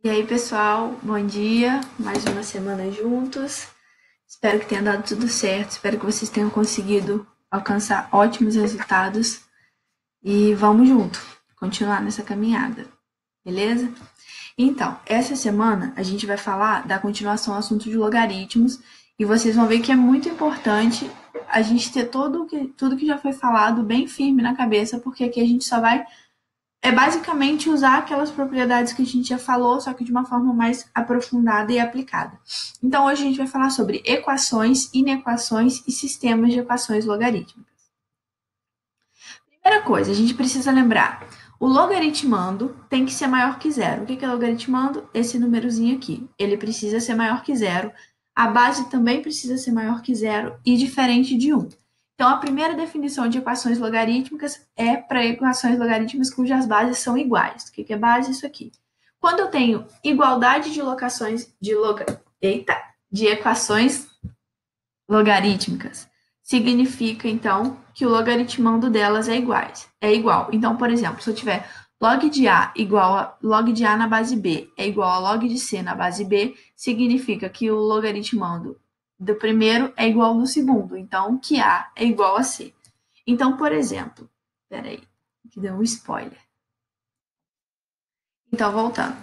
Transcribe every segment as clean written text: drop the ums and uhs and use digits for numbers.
E aí, pessoal, bom dia. Mais uma semana juntos. Espero que tenha dado tudo certo. Espero que vocês tenham conseguido alcançar ótimos resultados. E vamos junto, continuar nessa caminhada, beleza? Então, essa semana a gente vai falar da continuação ao assunto de logaritmos. E vocês vão ver que é muito importante a gente ter tudo que já foi falado bem firme na cabeça, porque aqui a gente só vai basicamente usar aquelas propriedades que a gente já falou, só que de uma forma mais aprofundada e aplicada. Então, hoje a gente vai falar sobre equações, inequações e sistemas de equações logarítmicas. Primeira coisa, a gente precisa lembrar, o logaritmando tem que ser maior que zero. O que é logaritmando? Esse númerozinho aqui. Ele precisa ser maior que zero. A base também precisa ser maior que zero e diferente de 1. Então, a primeira definição de equações logarítmicas é para equações logarítmicas cujas bases são iguais. O que é base? Isso aqui. Quando eu tenho igualdade de locações de equações logarítmicas, significa então que o logaritmando delas é igual. Então, por exemplo, se eu tiver log de A igual a log de A na base B é igual a log de C na base B, significa que o logaritmando do primeiro é igual ao do segundo, então que A é igual a C. Então, por exemplo, peraí, que deu um spoiler. Então, voltando.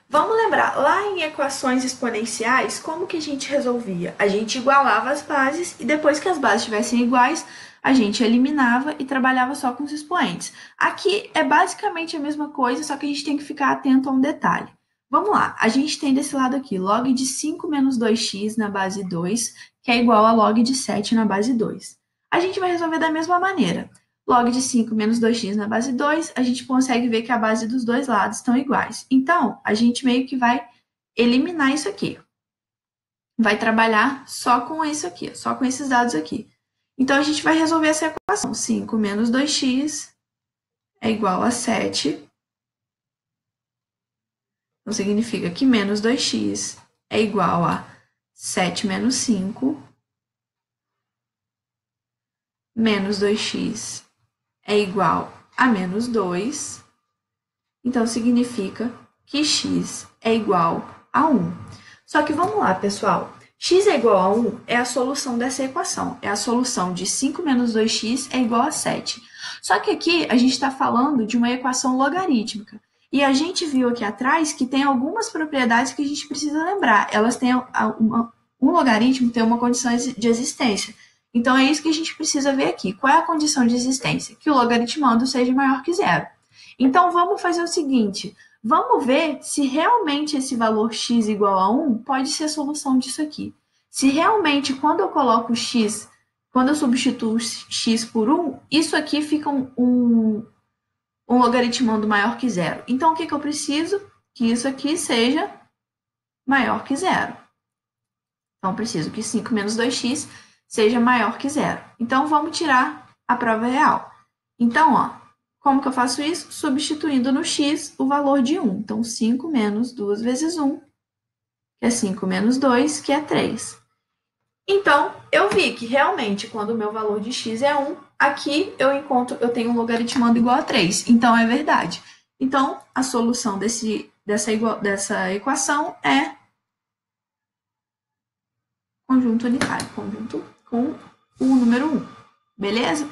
Vamos lembrar, lá em equações exponenciais, como que a gente resolvia? A gente igualava as bases e depois que as bases estivessem iguais, a gente eliminava e trabalhava só com os expoentes. Aqui é basicamente a mesma coisa, só que a gente tem que ficar atento a um detalhe. Vamos lá, a gente tem desse lado aqui log de 5 menos 2x na base 2, que é igual a log de 7 na base 2. A gente vai resolver da mesma maneira. Log de 5 menos 2x na base 2, a gente consegue ver que a base dos dois lados estão iguais. Então, a gente meio que vai eliminar isso aqui. Vai trabalhar só com isso aqui, só com esses dados aqui. Então, a gente vai resolver essa equação. 5 menos 2x é igual a 7. Então, significa que menos 2x é igual a 7 menos 5. Menos 2x é igual a menos 2. Então, significa que x é igual a 1. Só que vamos lá, pessoal. X é igual a 1 é a solução dessa equação. É a solução de 5 menos 2x é igual a 7. Só que aqui a gente está falando de uma equação logarítmica. E a gente viu aqui atrás que tem algumas propriedades que a gente precisa lembrar. Elas têm um logaritmo tem uma condição de existência. Então, é isso que a gente precisa ver aqui. Qual é a condição de existência? Que o logaritmando seja maior que zero. Então, vamos fazer o seguinte. Vamos ver se realmente esse valor x igual a 1 pode ser a solução disso aqui. Se realmente, quando eu coloco x, quando eu substituo x por 1, isso aqui fica um logaritmando maior que zero. Então, o que eu preciso? Que isso aqui seja maior que zero. Então, eu preciso que 5 menos 2x seja maior que zero. Então, vamos tirar a prova real. Então, ó, como que eu faço isso? Substituindo no x o valor de 1. Então, 5 menos 2 vezes 1, que é 5 menos 2, que é 3. Então, eu vi que realmente, quando o meu valor de x é 1, aqui eu tenho um logaritmando igual a 3. Então, é verdade. Então, a solução dessa equação é conjunto unitário, conjunto com o número 1. Beleza?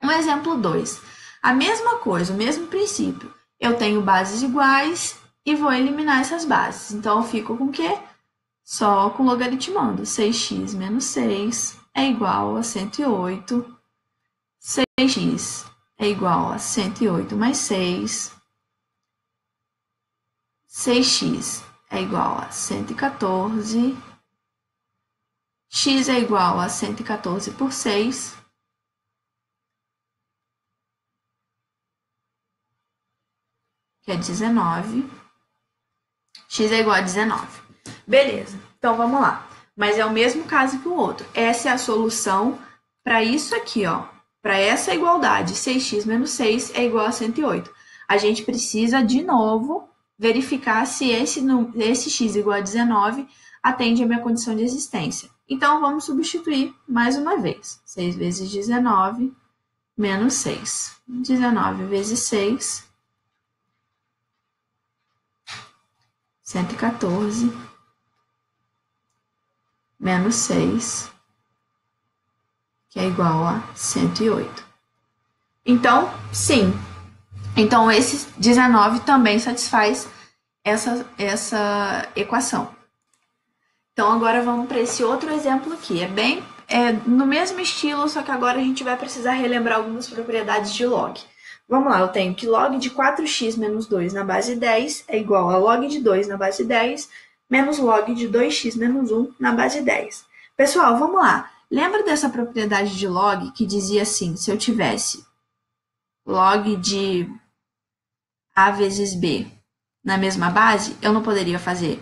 Um exemplo 2. A mesma coisa, o mesmo princípio. Eu tenho bases iguais e vou eliminar essas bases. Então, eu fico com o quê? Só com logaritmando. 6x menos 6 é igual a 108. 6x é igual a 108 mais 6. 6x é igual a 114. X é igual a 114 por 6. Que é 19. X é igual a 19. Beleza, então vamos lá. Mas é o mesmo caso que o outro. Essa é a solução para isso aqui, ó. Para essa igualdade, 6x menos 6 é igual a 108. A gente precisa, de novo, verificar se esse x igual a 19 atende a minha condição de existência. Então, vamos substituir mais uma vez. 6 vezes 19 menos 6. 19 vezes 6... 114 menos 6, que é igual a 108. Então, sim. Então, esse 19 também satisfaz essa equação. Então, agora vamos para esse outro exemplo aqui. É no mesmo estilo, só que agora a gente vai precisar relembrar algumas propriedades de log. Vamos lá, eu tenho que log de 4x menos 2 na base 10 é igual a log de 2 na base 10 menos log de 2x menos 1 na base 10. Pessoal, vamos lá. Lembra dessa propriedade de log que dizia assim, se eu tivesse log de A vezes B na mesma base, eu não poderia fazer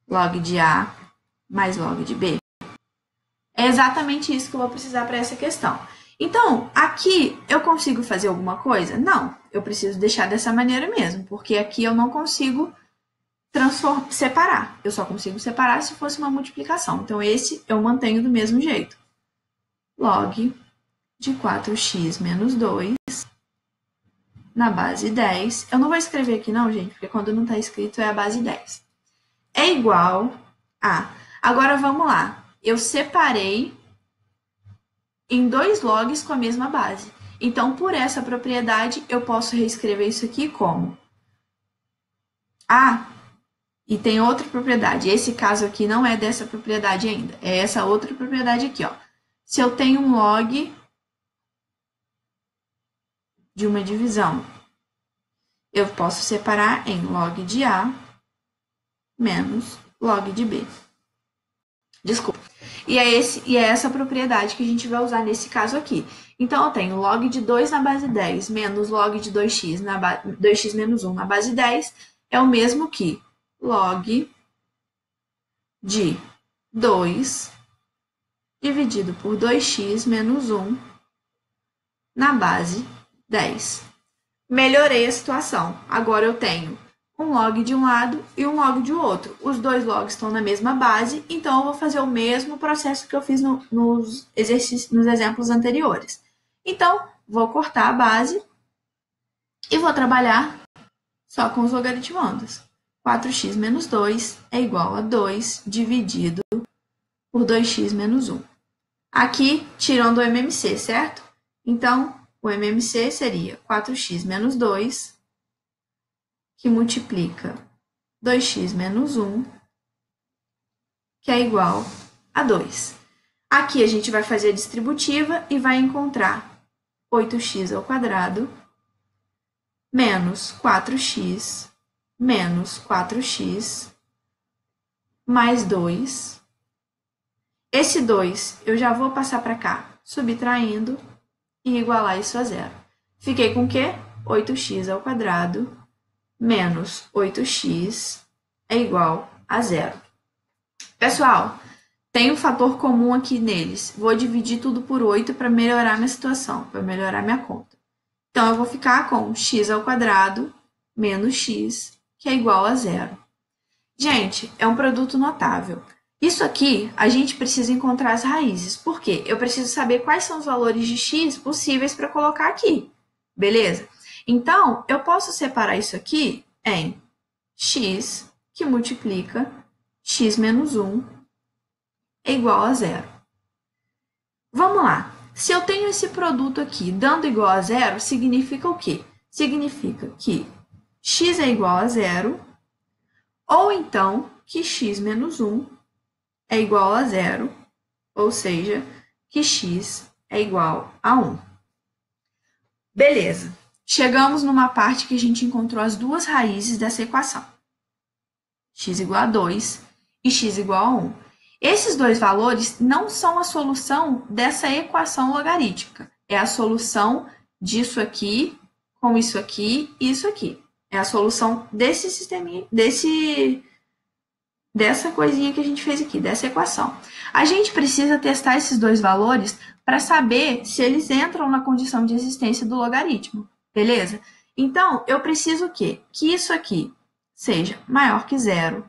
log de A mais log de B? É exatamente isso que eu vou precisar para essa questão. Então, aqui eu consigo fazer alguma coisa? Não, eu preciso deixar dessa maneira mesmo, porque aqui eu não consigo separar. Eu só consigo separar se fosse uma multiplicação. Então, esse eu mantenho do mesmo jeito. Log de 4x menos 2 na base 10. Eu não vou escrever aqui não, gente, porque quando não está escrito é a base 10. É igual a... Agora, vamos lá. Eu separei em 2 logs com a mesma base. Então, por essa propriedade, eu posso reescrever isso aqui como A. E tem outra propriedade. Esse caso aqui não é dessa propriedade ainda. É essa outra propriedade aqui, ó. Se eu tenho um log de uma divisão, eu posso separar em log de A menos log de B. Desculpa. E é essa propriedade que a gente vai usar nesse caso aqui. Então, eu tenho log de 2 na base 10 menos log de 2x, 2x menos 1 na base 10 é o mesmo que log de 2 dividido por 2x menos 1 na base 10. Melhorei a situação. Agora eu tenho um log de um lado e um log de outro. Os dois logs estão na mesma base, então eu vou fazer o mesmo processo que eu fiz nos exemplos anteriores. Então, vou cortar a base e vou trabalhar só com os logaritmandos. 4x menos 2 é igual a 2 dividido por 2x menos 1. Aqui, tirando o MMC, certo? Então, o MMC seria 4x menos 2, que multiplica 2x menos 1, que é igual a 2. Aqui a gente vai fazer a distributiva e vai encontrar 8x ao quadrado menos 4x menos 4x mais 2. Esse 2 eu já vou passar para cá, subtraindo e igualar isso a zero. Fiquei com o quê? 8x ao quadrado menos 8x é igual a zero. Pessoal, tem um fator comum aqui neles. Vou dividir tudo por 8 para melhorar minha situação, para melhorar minha conta. Então, eu vou ficar com x ao quadrado menos x, que é igual a zero. Gente, é um produto notável. Isso aqui, a gente precisa encontrar as raízes. Por quê? Eu preciso saber quais são os valores de x possíveis para colocar aqui. Beleza? Então, eu posso separar isso aqui em x, que multiplica x menos 1, é igual a zero. Vamos lá. Se eu tenho esse produto aqui dando igual a zero, significa o quê? Significa que x é igual a zero, ou então que x menos 1 é igual a zero, ou seja, que x é igual a 1. Beleza. Chegamos numa parte que a gente encontrou as duas raízes dessa equação. X igual a 2 e x igual a 1. Esses dois valores não são a solução dessa equação logarítmica. É a solução disso aqui, com isso aqui e isso aqui. É a solução desse sisteminha, dessa coisinha que a gente fez aqui, dessa equação. A gente precisa testar esses dois valores para saber se eles entram na condição de existência do logaritmo. Beleza? Então, eu preciso o quê? Que isso aqui seja maior que zero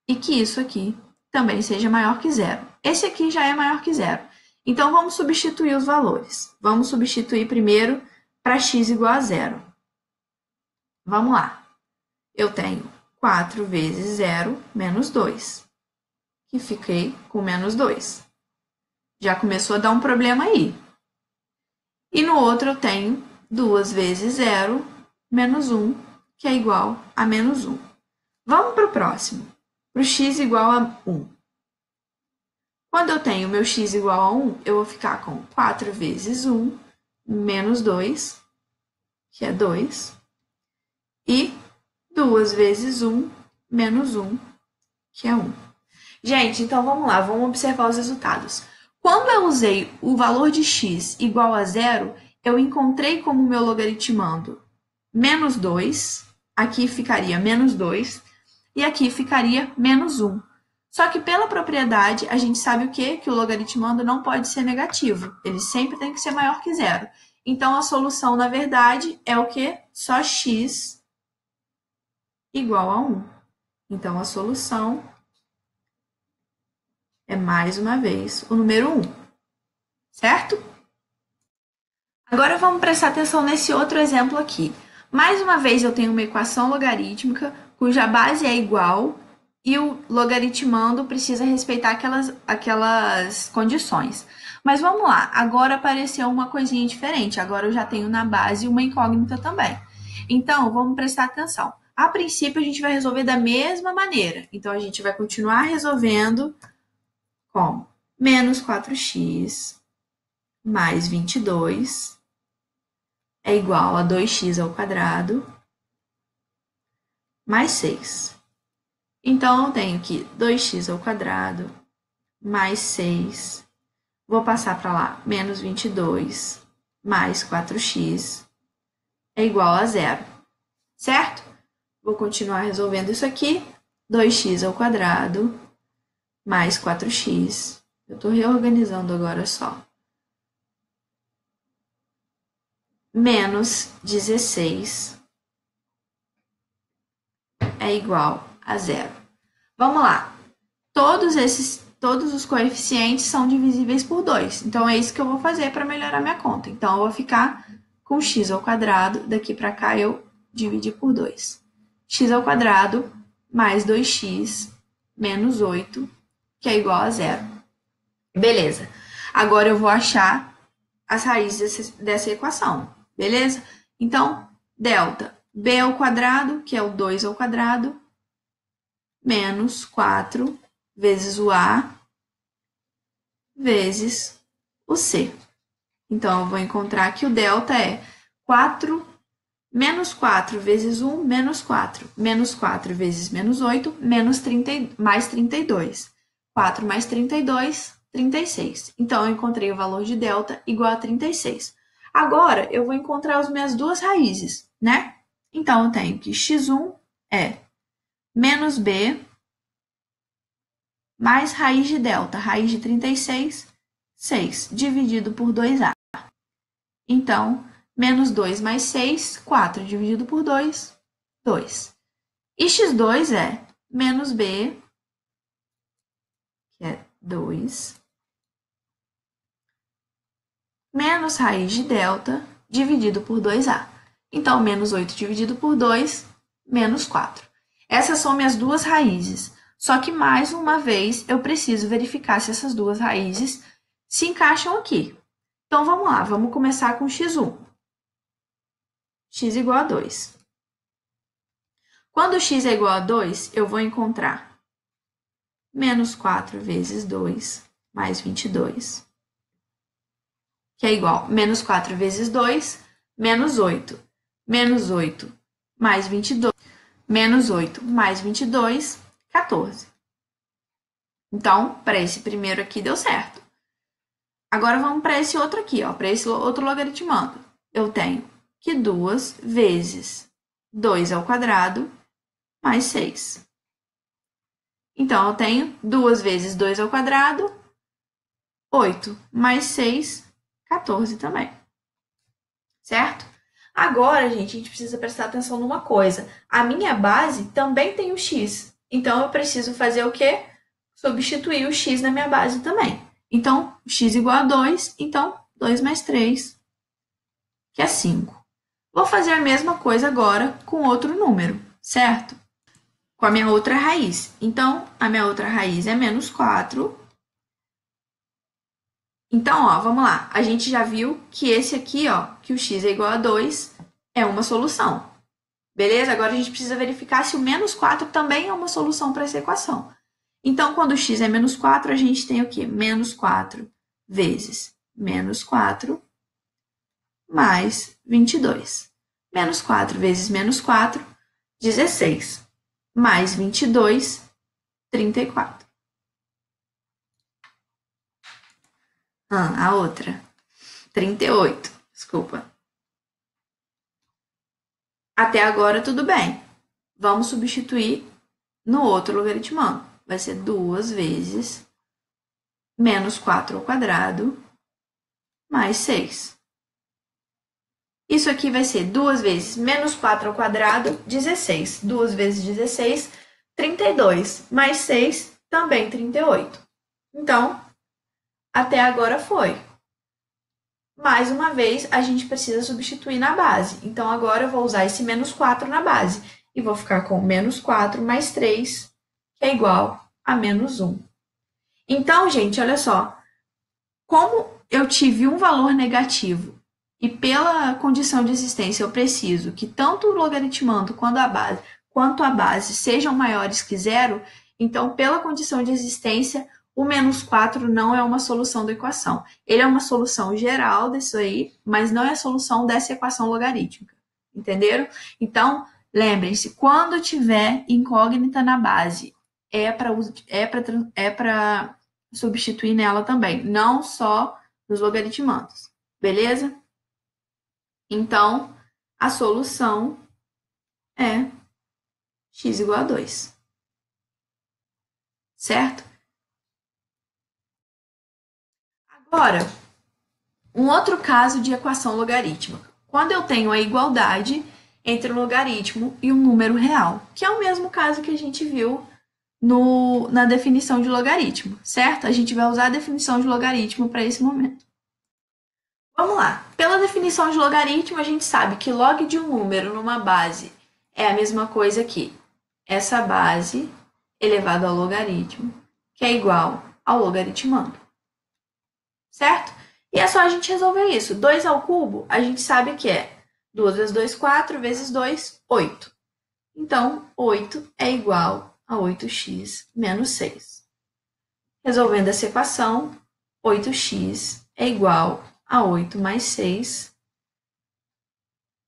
e que isso aqui também seja maior que zero. Esse aqui já é maior que zero. Então, vamos substituir os valores. Vamos substituir primeiro para x igual a zero. Vamos lá. Eu tenho 4 vezes 0 menos 2, que fiquei com menos 2. Já começou a dar um problema aí. E no outro eu tenho 2 vezes 0 menos 1, que é igual a menos 1. Vamos para o próximo, para o x igual a 1. Quando eu tenho meu x igual a 1, eu vou ficar com 4 vezes 1 menos 2, que é 2, e 2 vezes 1 menos 1, que é 1. Gente, então vamos lá, vamos observar os resultados. Quando eu usei o valor de x igual a 0, eu encontrei como meu logaritmando menos 2, aqui ficaria menos 2, e aqui ficaria menos 1. Só que pela propriedade, a gente sabe o quê? Que o logaritmando não pode ser negativo, ele sempre tem que ser maior que 0. Então, a solução, na verdade, é o quê? Só x igual a 1. Então, a solução é, mais uma vez, o número 1, certo? Agora, vamos prestar atenção nesse outro exemplo aqui. Mais uma vez, eu tenho uma equação logarítmica cuja base é igual e o logaritmando precisa respeitar aquelas condições. Mas vamos lá, agora apareceu uma coisinha diferente. Agora eu já tenho na base uma incógnita também. Então, vamos prestar atenção. A princípio, a gente vai resolver da mesma maneira. Então, a gente vai continuar resolvendo como menos 4x mais 22 é igual a 2x ao quadrado mais 6. Então, eu tenho que 2x ao quadrado mais 6. Vou passar para lá, menos 22 mais 4x é igual a 0, certo? Vou continuar resolvendo isso aqui. 2x ao quadrado mais 4x. Eu estou reorganizando agora só. Menos 16 é igual a 0. Vamos lá. Todos os coeficientes são divisíveis por 2. Então, é isso que eu vou fazer para melhorar minha conta. Então, eu vou ficar com x ao quadrado. Daqui para cá, eu dividi por 2. X ao quadrado mais 2x menos 8, que é igual a 0. Beleza. Agora, eu vou achar as raízes dessa equação. Beleza? Então, delta b ao quadrado, que é o 2 ao quadrado, menos 4 vezes o a vezes o c. Então, eu vou encontrar que o delta é 4, menos 4 vezes 1, menos 4. Menos 4 vezes menos 8, menos 30, mais 32. 4 mais 32, 36. Então, eu encontrei o valor de delta igual a 36. Agora, eu vou encontrar as minhas duas raízes, né? Então, eu tenho que x1 é menos b mais raiz de delta, raiz de 36, 6, dividido por 2a. Então, menos 2 mais 6, 4, dividido por 2, 2. E x2 é menos b, que é 2, menos raiz de delta, dividido por 2a. Então, menos 8 dividido por 2, menos 4. Essas são minhas duas raízes. Só que, mais uma vez, eu preciso verificar se essas duas raízes se encaixam aqui. Então, vamos lá. Vamos começar com x1. X igual a 2. Quando x é igual a 2, eu vou encontrar menos 4 vezes 2 mais 22, que é igual a menos 4 vezes 2, menos 8. Menos 8 mais 22, menos 8 mais 22, 14. Então, para esse primeiro aqui deu certo. Agora, vamos para esse outro aqui, para esse outro logaritmando. Eu tenho que 2 vezes 2 ao quadrado mais 6. Então, eu tenho 2 vezes 2 ao quadrado, 8, mais 6, 14 também. Certo? Agora, gente, a gente precisa prestar atenção numa coisa. A minha base também tem o x. Então, eu preciso fazer o quê? Substituir o x na minha base também. Então, x igual a 2, então 2 mais 3, que é 5. Vou fazer a mesma coisa agora com outro número, certo? com a minha outra raiz. Então, a minha outra raiz é menos 4. Então, ó, vamos lá. A gente já viu que esse aqui, ó, que o x é igual a 2, é uma solução. Beleza? Agora a gente precisa verificar se o menos 4 também é uma solução para essa equação. Então, quando o x é menos 4, a gente tem o quê? Menos 4 vezes menos 4 mais 22. Menos 4 vezes menos 4, 16. Mais 22, 34. A outra. 38, desculpa. Até agora tudo bem. Vamos substituir no outro logaritmando. Vai ser 2 vezes menos 4 ao quadrado mais 6. Isso aqui vai ser 2 vezes menos 4 ao quadrado, 16. 2 vezes 16, 32. Mais 6, também 38. Então, até agora foi. Mais uma vez, a gente precisa substituir na base. Então, agora eu vou usar esse menos 4 na base. E vou ficar com menos 4 mais 3, que é igual a menos 1. Então, gente, olha só. Como eu tive um valor negativo e pela condição de existência eu preciso que tanto o logaritmando quanto a base sejam maiores que zero, então, pela condição de existência, o menos 4 não é uma solução da equação. Ele é uma solução geral disso aí, mas não é a solução dessa equação logarítmica. Entenderam? Então, lembrem-se, quando tiver incógnita na base, é para substituir nela também, não só nos logaritmandos. Beleza? Então, a solução é x igual a 2. Certo? Agora, um outro caso de equação logarítmica. Quando eu tenho a igualdade entre um logaritmo e um número real, que é o mesmo caso que a gente viu na definição de logaritmo, certo? A gente vai usar a definição de logaritmo para esse momento. Vamos lá. Pela definição de logaritmo, a gente sabe que log de um número numa base é a mesma coisa que essa base elevado ao logaritmo, que é igual ao logaritmando. Certo? E é só a gente resolver isso. 2 ao cubo, a gente sabe que é 2 vezes 2, 4, vezes 2, 8. Então, 8 é igual a 8x menos 6. Resolvendo essa equação, 8x é igual a 8 mais 6.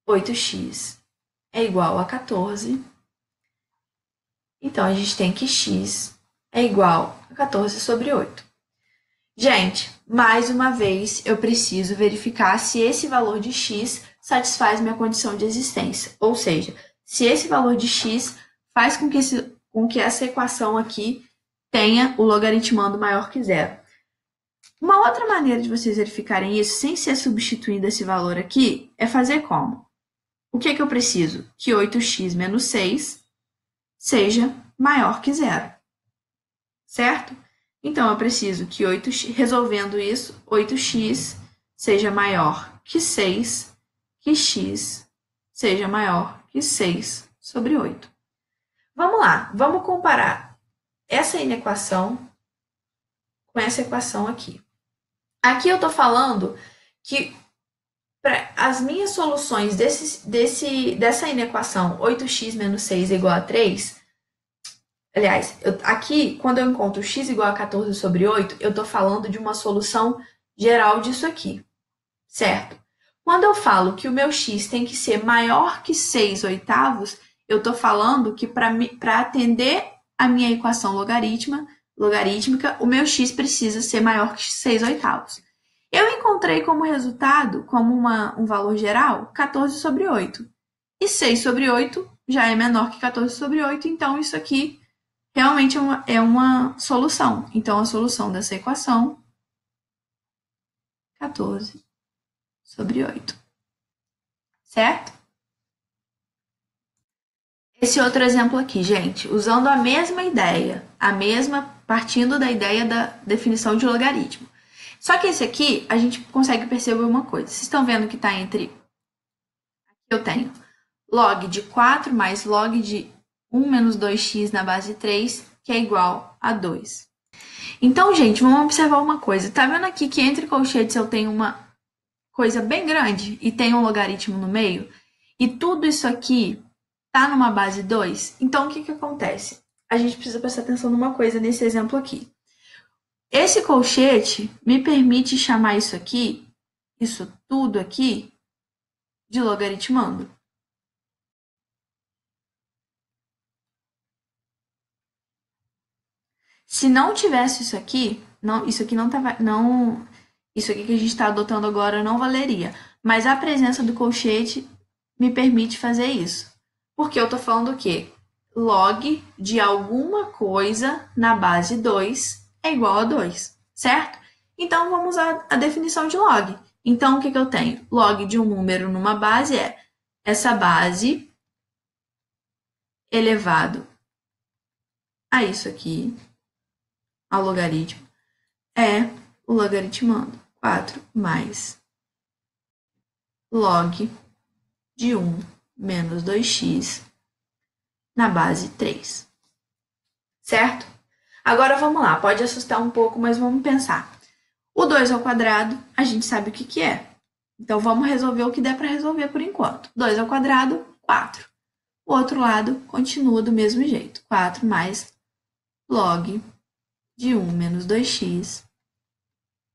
8x é igual a 14. Então, a gente tem que x é igual a 14 sobre 8. Gente, mais uma vez, eu preciso verificar se esse valor de x satisfaz minha condição de existência. Ou seja, se esse valor de x faz com que essa equação aqui tenha o logaritmando maior que zero. Uma outra maneira de vocês verificarem isso, sem ser substituindo esse valor aqui, é fazer como? O que eu preciso? Que 8x menos 6 seja maior que zero. Certo? Então, eu preciso que resolvendo isso, 8x seja maior que 6, que x seja maior que 6 sobre 8. Vamos lá, vamos comparar essa inequação com essa equação aqui. Aqui eu estou falando que as minhas soluções dessa inequação 8x menos 6 é igual a 3, aliás, aqui, quando eu encontro x igual a 14 sobre 8, eu estou falando de uma solução geral disso aqui, certo? Quando eu falo que o meu x tem que ser maior que 6 oitavos, eu estou falando que para atender a minha equação logarítmica, o meu x precisa ser maior que 6 oitavos. Eu encontrei como resultado, como um valor geral, 14 sobre 8. E 6 sobre 8 já é menor que 14 sobre 8, então isso aqui realmente é uma solução. Então, a solução dessa equação, 14 sobre 8. Certo? Esse outro exemplo aqui, gente, usando a mesma ideia, partindo da ideia da definição de logaritmo. Só que esse aqui, a gente consegue perceber uma coisa. Vocês estão vendo que está entre... Aqui eu tenho log de 4 mais log de 1 menos 2x na base 3, que é igual a 2. Então, gente, vamos observar uma coisa. Tá vendo aqui que entre colchetes eu tenho uma coisa bem grande e tem um logaritmo no meio? E tudo isso aqui tá numa base 2? Então, o que que acontece? A gente precisa prestar atenção numa coisa nesse exemplo aqui. Esse colchete me permite chamar isso tudo aqui, de logaritmando. Se não tivesse isso aqui não tava, isso aqui que a gente está adotando agora não valeria. Mas a presença do colchete me permite fazer isso. Porque eu estou falando o quê? Log de alguma coisa na base 2 é igual a 2, certo? Então, vamos usar a definição de log. Então, o que eu tenho? Log de um número numa base é essa base elevado a isso aqui, ao logaritmo, é o logaritmando. 4 mais log de 1 menos 2x na base 3. Certo? Agora vamos lá, pode assustar um pouco, mas vamos pensar. O 2 ao quadrado, a gente sabe o que que é. Então, vamos resolver o que der para resolver por enquanto. 2 ao quadrado, 4. O outro lado continua do mesmo jeito. 4 mais log de 1 menos 2x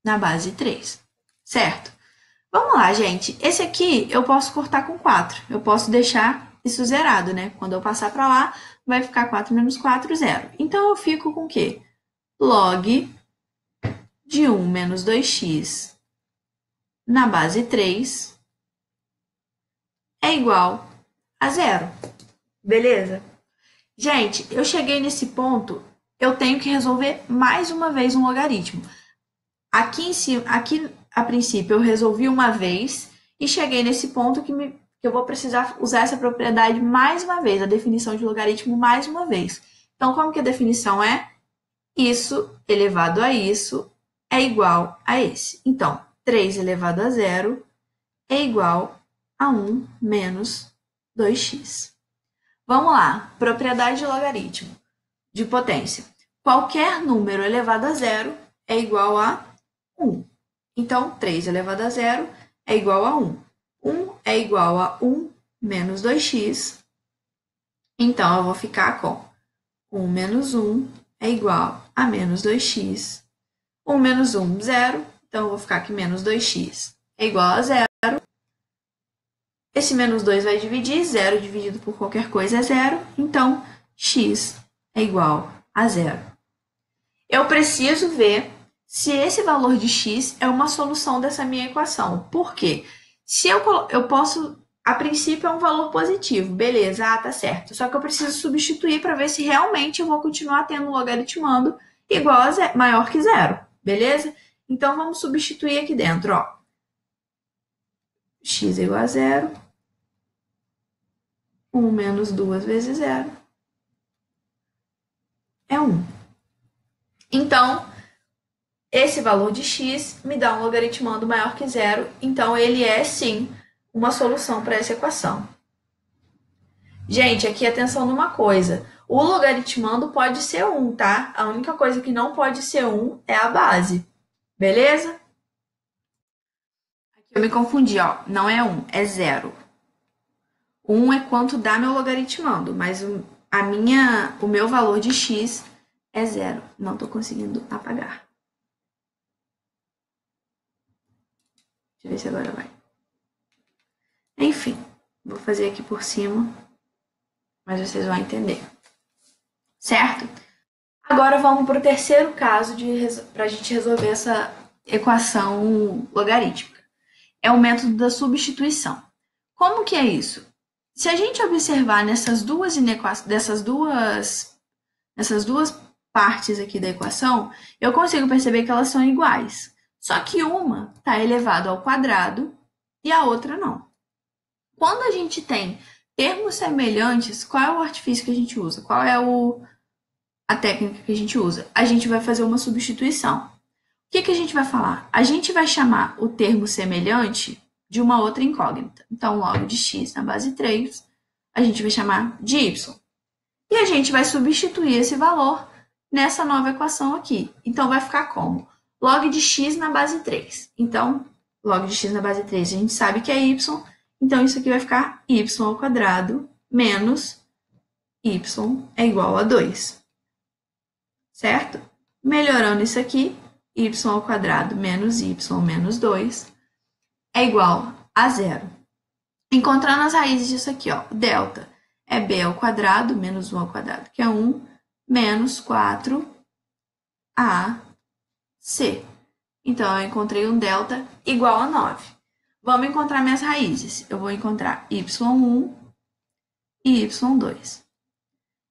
na base 3. Certo? Vamos lá, gente. Esse aqui eu posso cortar com 4. Eu posso deixar isso zerado, né? Quando eu passar para lá, vai ficar 4 menos 4, 0. Então, eu fico com o quê? Log de 1 menos 2x na base 3 é igual a 0. Beleza? Gente, eu cheguei nesse ponto, eu tenho que resolver mais uma vez um logaritmo. Aqui em cima, aqui a princípio eu resolvi uma vez e cheguei nesse ponto que eu vou precisar usar essa propriedade mais uma vez, a definição de logaritmo mais uma vez. Então, como que a definição é? Isso elevado a isso é igual a esse. Então, 3 elevado a 0 é igual a 1 menos 2x. Vamos lá, propriedade de logaritmo de potência. Qualquer número elevado a 0 é igual a 1. Então, 3 elevado a 0 é igual a 1. 1 é igual a 1 menos 2x. Então, eu vou ficar com 1 menos 1 é igual a menos 2x. 1 menos 1, 0. Então, eu vou ficar que menos 2x é igual a 0. Esse menos 2 vai dividir, 0 dividido por qualquer coisa é 0. Então, x é igual a 0. Eu preciso ver se esse valor de x é uma solução dessa minha equação. Por quê? Se eu posso, a princípio é um valor positivo, beleza, tá certo. Só que eu preciso substituir para ver se realmente eu vou continuar tendo logaritmando igual a zero, maior que 0, beleza? Então, vamos substituir aqui dentro, ó. X é igual a 0. 1 menos 2 vezes 0 é 1. Então, esse valor de x me dá um logaritmando maior que 0, então ele é, sim, uma solução para essa equação. Gente, aqui atenção numa coisa. O logaritmando pode ser 1, tá? A única coisa que não pode ser 1 é a base. Beleza? Aqui eu me confundi, ó. Não é 1, é 0. 1 é quanto dá meu logaritmando, mas o meu valor de x é 0. Não estou conseguindo apagar. Deixa eu ver se agora vai. Enfim, vou fazer aqui por cima, mas vocês vão entender. Certo? Agora vamos para o terceiro caso para a gente resolver essa equação logarítmica. É o método da substituição. Como que é isso? Se a gente observar nessas duas partes aqui da equação, eu consigo perceber que elas são iguais. Só que uma está elevado ao quadrado e a outra não. Quando a gente tem termos semelhantes, qual é o artifício que a gente usa? Qual é a técnica que a gente usa? A gente vai fazer uma substituição. O que a gente vai falar? A gente vai chamar o termo semelhante de uma outra incógnita. Então, log de x na base 3, a gente vai chamar de y. E a gente vai substituir esse valor nessa nova equação aqui. Então, vai ficar como? Log de x na base 3. Então, log de x na base 3 a gente sabe que é y. Então, isso aqui vai ficar y ao quadrado menos y é igual a 2. Certo? Melhorando isso aqui, y ao quadrado menos y menos 2 é igual a 0. Encontrando as raízes disso aqui, ó, delta é b ao quadrado menos 1 ao quadrado, que é 1, menos 4ac. Então, eu encontrei um delta igual a 9. Vamos encontrar minhas raízes. Eu vou encontrar y1 e y2.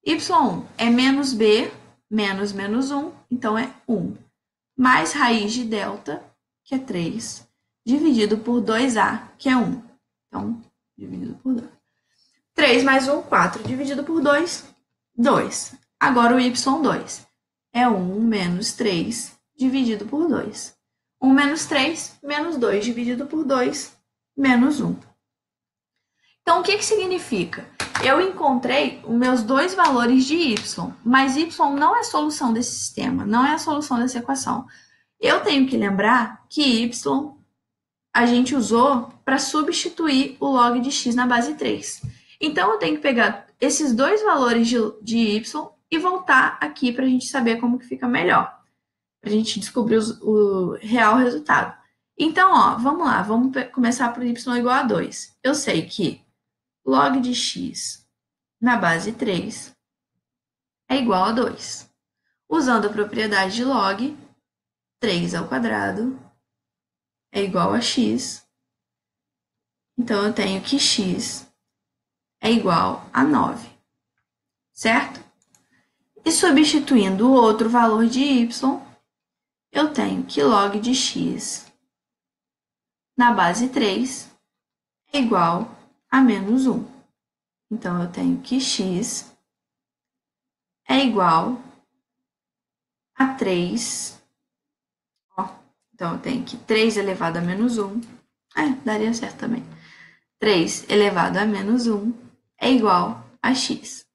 y1 é menos b, menos 1, então é 1. Mais raiz de delta, que é 3, dividido por 2a, que é 1. Então, dividido por 2. 3 mais 1, 4. Dividido por 2, 2. Agora o y2 é 1 menos 3 dividido por 2. 1 menos 3, menos 2 dividido por 2, menos 1. Então, o que significa? Eu encontrei os meus dois valores de y, mas y não é a solução desse sistema, não é a solução dessa equação. Eu tenho que lembrar que y a gente usou para substituir o log de x na base 3. Então, eu tenho que pegar esses dois valores de y e voltar aqui para a gente saber como que fica melhor, para a gente descobrir o real resultado. Então, ó, vamos lá, vamos começar por y igual a 2. Eu sei que log de x na base 3 é igual a 2. Usando a propriedade de log, 3 ao quadrado é igual a x. Então, eu tenho que x é igual a 9, certo? E substituindo o outro valor de y, eu tenho que log de x na base 3 é igual a menos 1. Então, eu tenho que x é igual a 3. Ó, então, eu tenho que 3 elevado a menos 1. Daria certo também. 3 elevado a menos 1 é igual a x.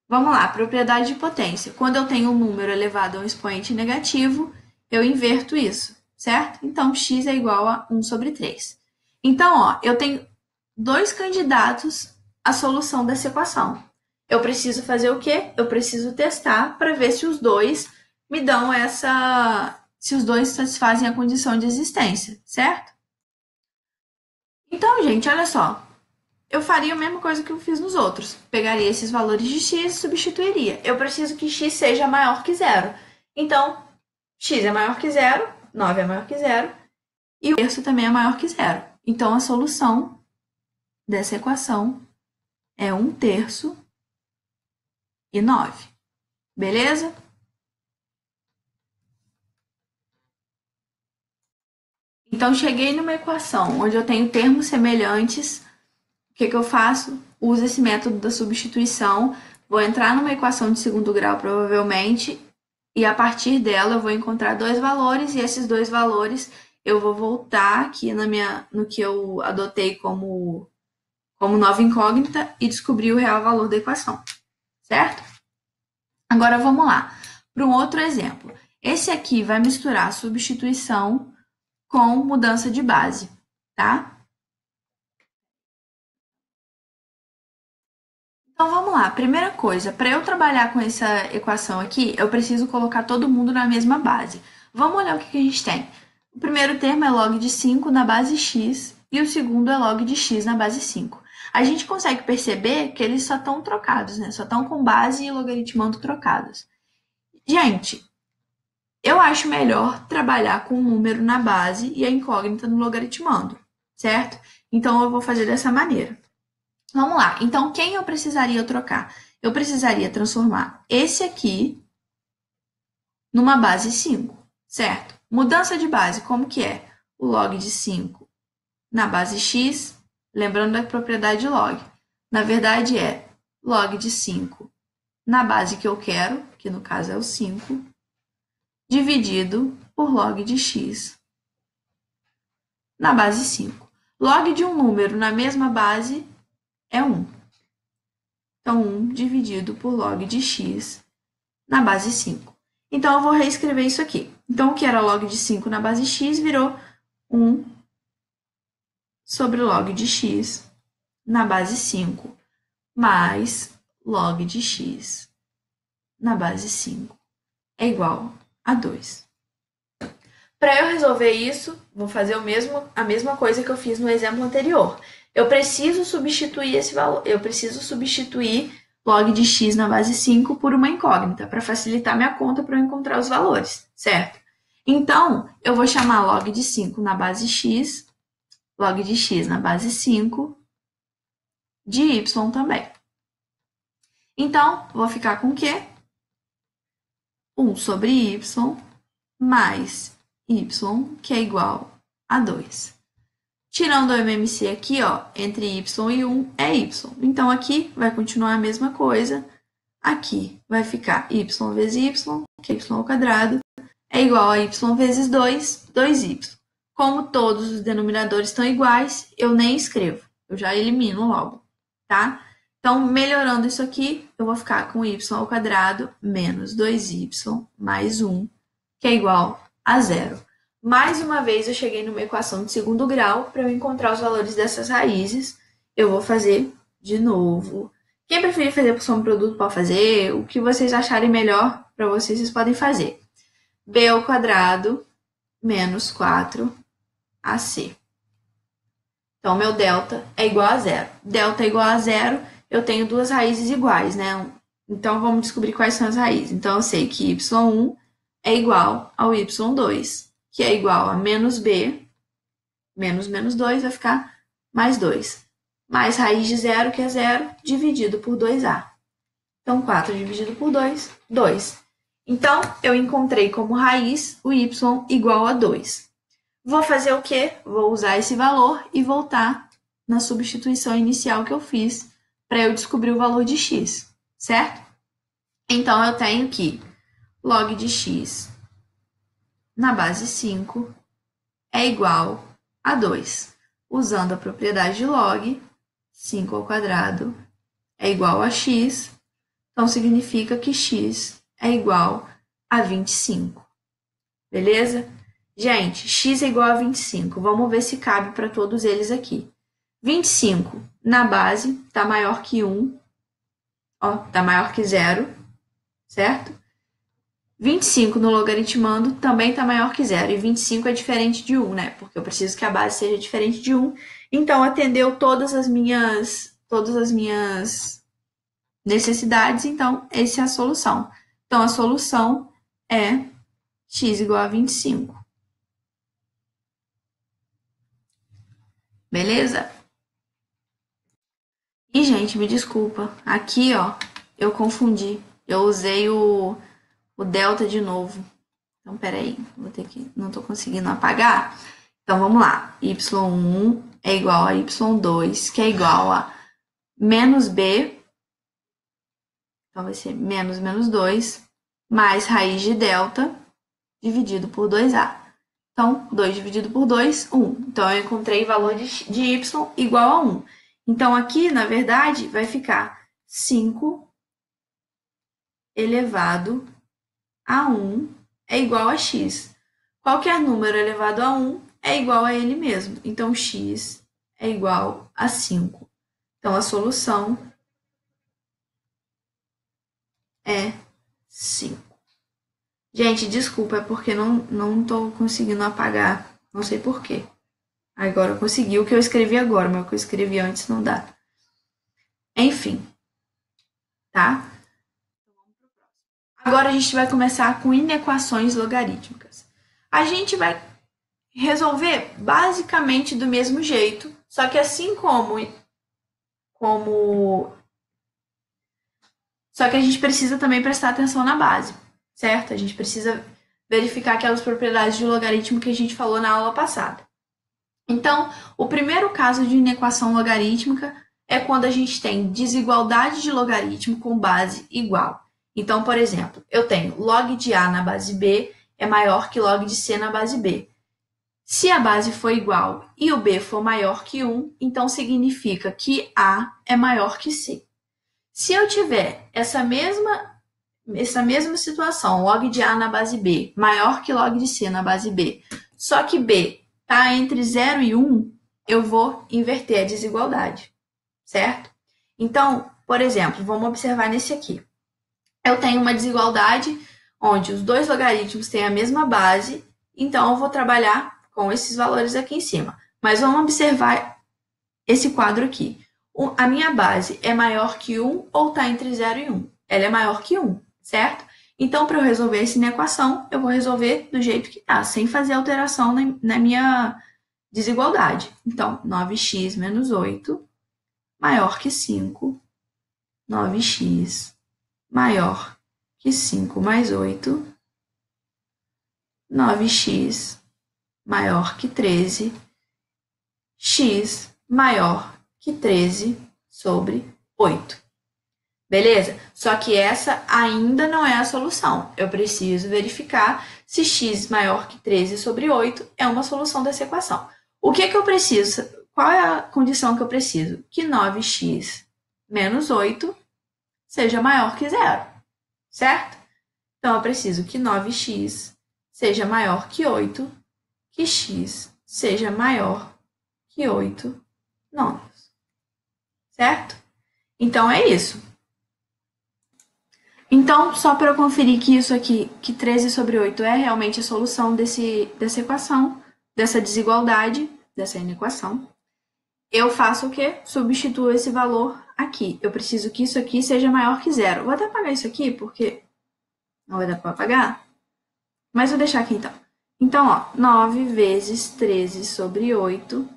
Vamos lá, propriedade de potência. Quando eu tenho um número elevado a um expoente negativo, eu inverto isso, certo? Então, x é igual a 1 sobre 3. Então, ó, eu tenho dois candidatos à solução dessa equação. Eu preciso fazer o quê? Eu preciso testar para ver se os dois me dão se os dois satisfazem a condição de existência, certo? Então, gente, olha só. Eu faria a mesma coisa que eu fiz nos outros. Pegaria esses valores de x e substituiria. Eu preciso que x seja maior que 0. Então, x é maior que 0, 9 é maior que 0, e o terço também é maior que 0. Então, a solução dessa equação é 1/3 e 9. Beleza? Então, cheguei numa equação onde eu tenho termos semelhantes. O que eu faço? Uso esse método da substituição. Vou entrar numa equação de segundo grau, provavelmente, e a partir dela eu vou encontrar dois valores, e esses dois valores eu vou voltar aqui no que eu adotei como nova incógnita e descobrir o real valor da equação, certo? Agora vamos lá para um outro exemplo. Esse aqui vai misturar substituição com mudança de base, tá? Então vamos lá. Primeira coisa, para eu trabalhar com essa equação aqui, eu preciso colocar todo mundo na mesma base. Vamos olhar o que a gente tem. O primeiro termo é log de 5 na base x e o segundo é log de x na base 5. A gente consegue perceber que eles só estão trocados, né? Só estão com base e logaritmando trocados. Gente, eu acho melhor trabalhar com o número na base e a incógnita no logaritmando, certo? Então, eu vou fazer dessa maneira. Vamos lá. Então, quem eu precisaria trocar? Eu precisaria transformar esse aqui numa base 5, certo? Mudança de base, como que é? O log de 5 na base x, lembrando da propriedade de log. Na verdade, é log de 5 na base que eu quero, que no caso é o 5, dividido por log de x na base 5. Log de um número na mesma base é 1. Então, 1 dividido por log de x na base 5. Então, eu vou reescrever isso aqui. Então, o que era log de 5 na base x virou 1 sobre log de x na base 5 mais log de x na base 5 é igual a 2. Para eu resolver isso, vou fazer a mesma coisa que eu fiz no exemplo anterior. Eu preciso substituir esse valor, eu preciso substituir log de x na base 5 por uma incógnita, para facilitar minha conta para eu encontrar os valores, certo? Então, eu vou chamar log de 5 na base x, log de x na base 5, de y também. Então, vou ficar com o quê? 1 sobre y mais y, que é igual a 2. Tirando o MMC aqui, ó, entre y e 1 é y. Então, aqui vai continuar a mesma coisa. Aqui vai ficar y vezes y, que é y ao quadrado, é igual a y vezes 2, 2y. Como todos os denominadores estão iguais, eu nem escrevo. Eu já elimino logo, tá? Então, melhorando isso aqui, eu vou ficar com y ao quadrado menos 2y mais 1, que é igual a 0. Mais uma vez, eu cheguei numa equação de segundo grau. Para eu encontrar os valores dessas raízes, eu vou fazer de novo. Quem preferir fazer por soma produto pode fazer. O que vocês acharem melhor para vocês, vocês podem fazer. B ao quadrado menos 4AC. Então, meu delta é igual a 0. Delta é igual a 0, eu tenho duas raízes iguais, né? Então, vamos descobrir quais são as raízes. Então, eu sei que y1 é igual ao y2, que é igual a menos b, menos 2 vai ficar mais 2. Mais raiz de 0, que é 0, dividido por 2a. Então, 4 dividido por 2, 2. Então, eu encontrei como raiz o y igual a 2. Vou fazer o quê? Vou usar esse valor e voltar na substituição inicial que eu fiz para eu descobrir o valor de x, certo? Então, eu tenho que log de x na base 5 é igual a 2. Usando a propriedade de log, 5 ao quadrado é igual a x, então significa que x é igual a 25. Beleza? Gente, x é igual a 25. Vamos ver se cabe para todos eles aqui. 25 na base está maior que 1, está maior que 0, certo? 25 no logaritmando também está maior que 0. E 25 é diferente de 1, né? Porque eu preciso que a base seja diferente de 1. Então, atendeu todas as minhas necessidades. Então, essa é a solução. Então, a solução é x igual a 25. Beleza? E, gente, me desculpa. Aqui, ó, eu confundi. Eu usei o delta de novo. Então, peraí, não tô conseguindo apagar. Então, vamos lá. y1 é igual a y2, que é igual a menos b. Então, vai ser menos 2, mais raiz de delta, dividido por 2a. Então, 2 dividido por 2, 1. Então, eu encontrei o valor de y igual a 1. Então, aqui, na verdade, vai ficar 5 elevado a 1 é igual a x. Qualquer número elevado a 1 é igual a ele mesmo. Então, x é igual a 5. Então, a solução é 5. Gente, desculpa, é porque não estou conseguindo apagar. Não sei por quê. Agora eu consegui o que eu escrevi agora, mas o que eu escrevi antes não dá. Enfim. Tá? Agora a gente vai começar com inequações logarítmicas. A gente vai resolver basicamente do mesmo jeito, só que assim Só que a gente precisa também prestar atenção na base, certo? A gente precisa verificar aquelas propriedades de logaritmo que a gente falou na aula passada. Então, o primeiro caso de inequação logarítmica é quando a gente tem desigualdade de logaritmo com base igual. Então, por exemplo, eu tenho log de A na base B é maior que log de C na base B. Se a base for igual e o B for maior que 1, então significa que A é maior que C. Se eu tiver essa mesma situação, log de A na base B maior que log de C na base B, só que B está entre 0 e 1, eu vou inverter a desigualdade, certo? Então, por exemplo, vamos observar nesse aqui. Eu tenho uma desigualdade onde os dois logaritmos têm a mesma base, então eu vou trabalhar com esses valores aqui em cima. Mas vamos observar esse quadro aqui. A minha base é maior que 1 ou está entre 0 e 1? Ela é maior que 1, certo? Então, para eu resolver essa inequação, eu vou resolver do jeito que está, sem fazer alteração na minha desigualdade. Então, 9x menos 8 maior que 5, 9x maior que 5 mais 8, 9x maior que 13, x maior que 13 sobre 8. Beleza? Só que essa ainda não é a solução. Eu preciso verificar se x maior que 13 sobre 8 é uma solução dessa equação. O que eu preciso? Qual é a condição que eu preciso? Que 9x menos 8 seja maior que 0, certo? Então, eu preciso que 9x seja maior que 8, que x seja maior que 8 nonos, certo? Então, é isso. Então, só para eu conferir que isso aqui, que 13 sobre 8 é realmente a solução dessa equação, dessa desigualdade, dessa inequação, eu faço o quê? Substituo esse valor aqui. Eu preciso que isso aqui seja maior que 0. Vou até apagar isso aqui, porque não vai dar para apagar. Mas vou deixar aqui, então. Então, ó, 9 vezes 13 sobre 8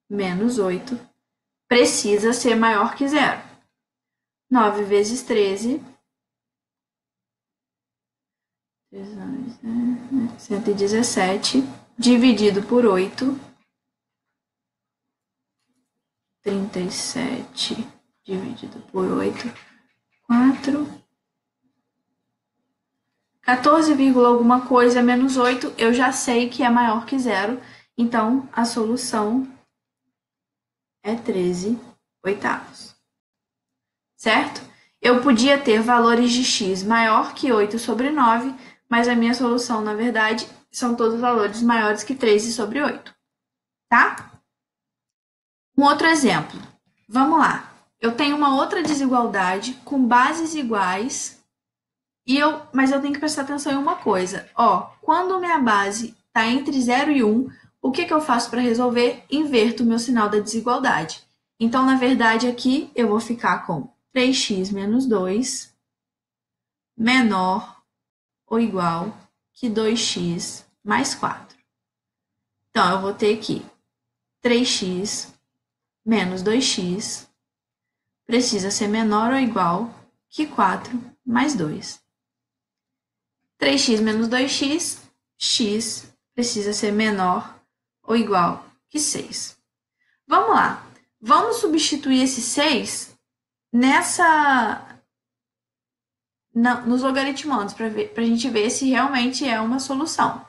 menos 8 precisa ser maior que 0. 9 vezes 13... 117 dividido por 8, 37 dividido por 8, 4, 14, alguma coisa menos 8, eu já sei que é maior que 0, então a solução é 13 oitavos, certo? Eu podia ter valores de x maior que 8 sobre 9, mas a minha solução, na verdade, são todos valores maiores que 13 sobre 8, tá? Um outro exemplo. Vamos lá. Eu tenho uma outra desigualdade com bases iguais, mas eu tenho que prestar atenção em uma coisa. Ó, quando minha base está entre 0 e 1, o que eu faço para resolver? Inverto o meu sinal da desigualdade. Então, na verdade, aqui eu vou ficar com 3x menos 2 menor ou igual que 2x mais 4. Então, eu vou ter aqui 3x menos 2x precisa ser menor ou igual que 4 mais 2. 3x menos 2x, x precisa ser menor ou igual que 6. Vamos lá. Vamos substituir esse 6 nos logaritmandos, para a gente ver se realmente é uma solução.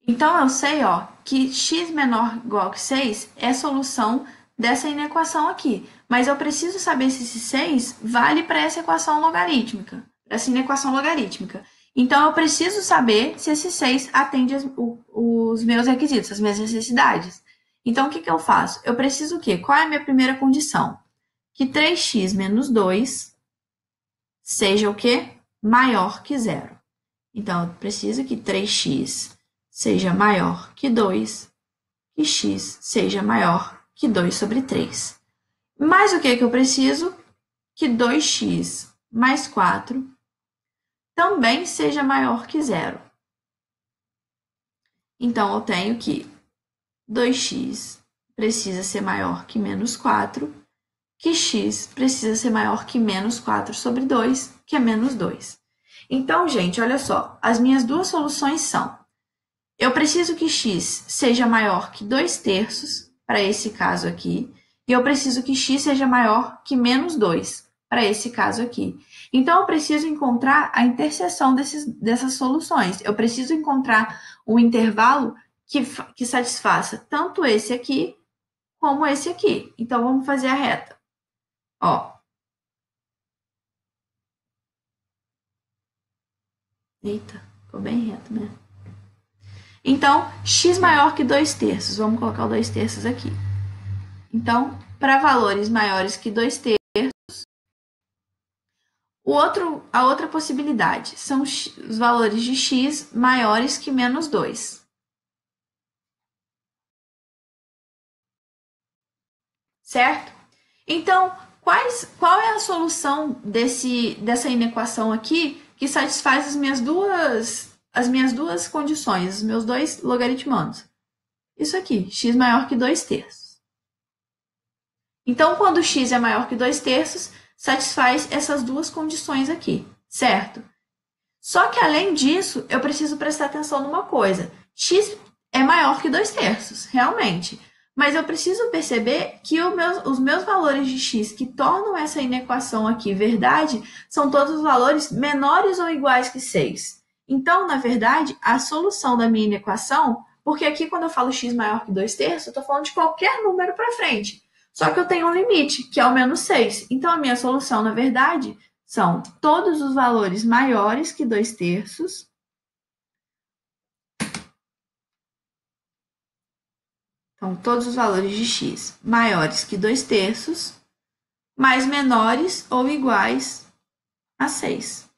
Então, eu sei ó, que x menor ou igual que 6 é a solução dessa inequação aqui. Mas eu preciso saber se esse 6 vale para essa equação logarítmica, para essa inequação logarítmica. Então, eu preciso saber se esse 6 atende os meus requisitos, as minhas necessidades. Então, o que eu faço? Eu preciso o quê? Qual é a minha primeira condição? Que 3x menos 2 seja o quê? Maior que 0. Então, eu preciso que 3x seja maior que 2 e x seja maior que 2 sobre 3. Mas o que eu preciso? Que 2x mais 4 também seja maior que 0. Então, eu tenho que 2x precisa ser maior que menos 4, que x precisa ser maior que menos 4 sobre 2, que é menos 2. Então, gente, olha só, as minhas duas soluções são: eu preciso que x seja maior que 2/3, para esse caso aqui, e eu preciso que x seja maior que menos 2, para esse caso aqui. Então, eu preciso encontrar a interseção dessas soluções. Eu preciso encontrar um intervalo que satisfaça tanto esse aqui como esse aqui. Então, vamos fazer a reta. Ó, Eita, ficou bem reto, né? Então, x maior que 2/3. Vamos colocar o 2/3 aqui. Então, para valores maiores que 2/3, a outra possibilidade são os valores de x maiores que menos 2. Certo? Então, qual é a solução dessa inequação aqui que satisfaz as minhas duas condições, os meus dois logaritmandos? Isso aqui, x maior que 2/3. Então, quando x é maior que 2/3, satisfaz essas duas condições aqui, certo? Só que, além disso, eu preciso prestar atenção numa coisa. X é maior que 2/3, realmente. Mas eu preciso perceber que os meus valores de x que tornam essa inequação aqui verdade são todos os valores menores ou iguais que 6. Então, na verdade, a solução da minha inequação, porque aqui quando eu falo x maior que 2/3, eu estou falando de qualquer número para frente. Só que eu tenho um limite, que é o menos 6. Então, a minha solução, na verdade, são todos os valores maiores que 2/3 Então, todos os valores de x maiores que 2/3, mais menores ou iguais a 6.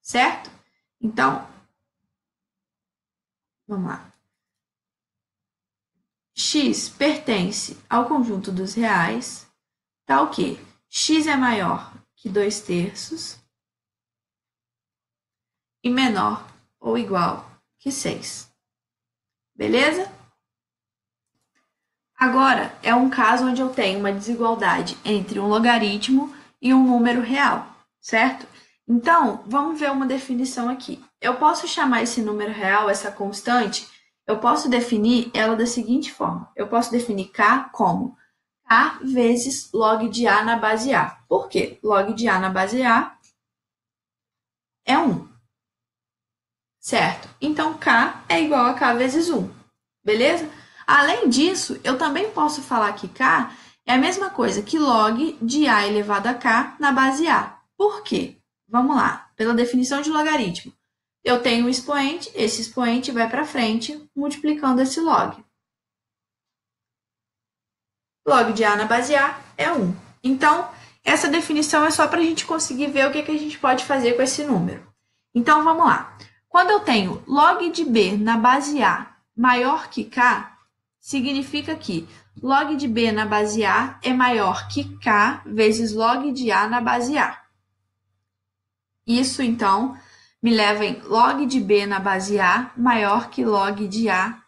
Certo? Então, vamos lá. X pertence ao conjunto dos reais, tal que x é maior que 2/3 e menor ou igual que 6. Beleza? Agora, é um caso onde eu tenho uma desigualdade entre um logaritmo e um número real, certo? Então, vamos ver uma definição aqui. Eu posso chamar esse número real, essa constante, eu posso definir ela da seguinte forma. Eu posso definir k como k vezes log de a na base a. Por quê? Log de a na base a é 1, certo? Então, k é igual a k vezes 1, beleza? Além disso, eu também posso falar que k é a mesma coisa que log de a elevado a k na base a. Por quê? Vamos lá, pela definição de logaritmo. Eu tenho um expoente, esse expoente vai para frente, multiplicando esse log. Log de a na base a é 1. Então, essa definição é só para a gente conseguir ver o que a gente pode fazer com esse número. Então, vamos lá. Quando eu tenho log de b na base a maior que k, significa que log de b na base a é maior que k vezes log de a na base a. Isso, então, me leva em log de b na base a maior que log de a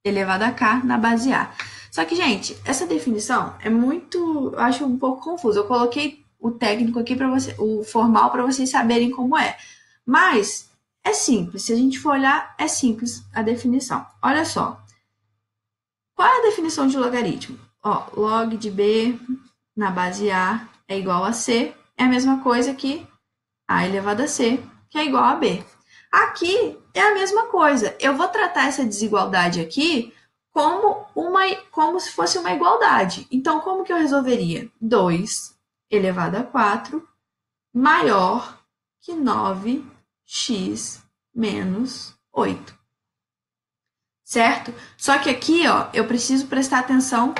elevado a k na base a. Só que, gente, essa definição é muito, eu acho um pouco confusa. Eu coloquei o técnico aqui para você, o formal para vocês saberem como é. Mas é simples, se a gente for olhar, é simples a definição. Olha só. Qual é a definição de logaritmo? Ó, log de b na base a é igual a c, é a mesma coisa que a elevado a c, que é igual a b. Aqui é a mesma coisa. Eu vou tratar essa desigualdade aqui como se fosse uma igualdade. Então, como que eu resolveria? 2 elevado a 4 maior que 9x menos 8. Certo? Só que aqui, ó, eu preciso prestar atenção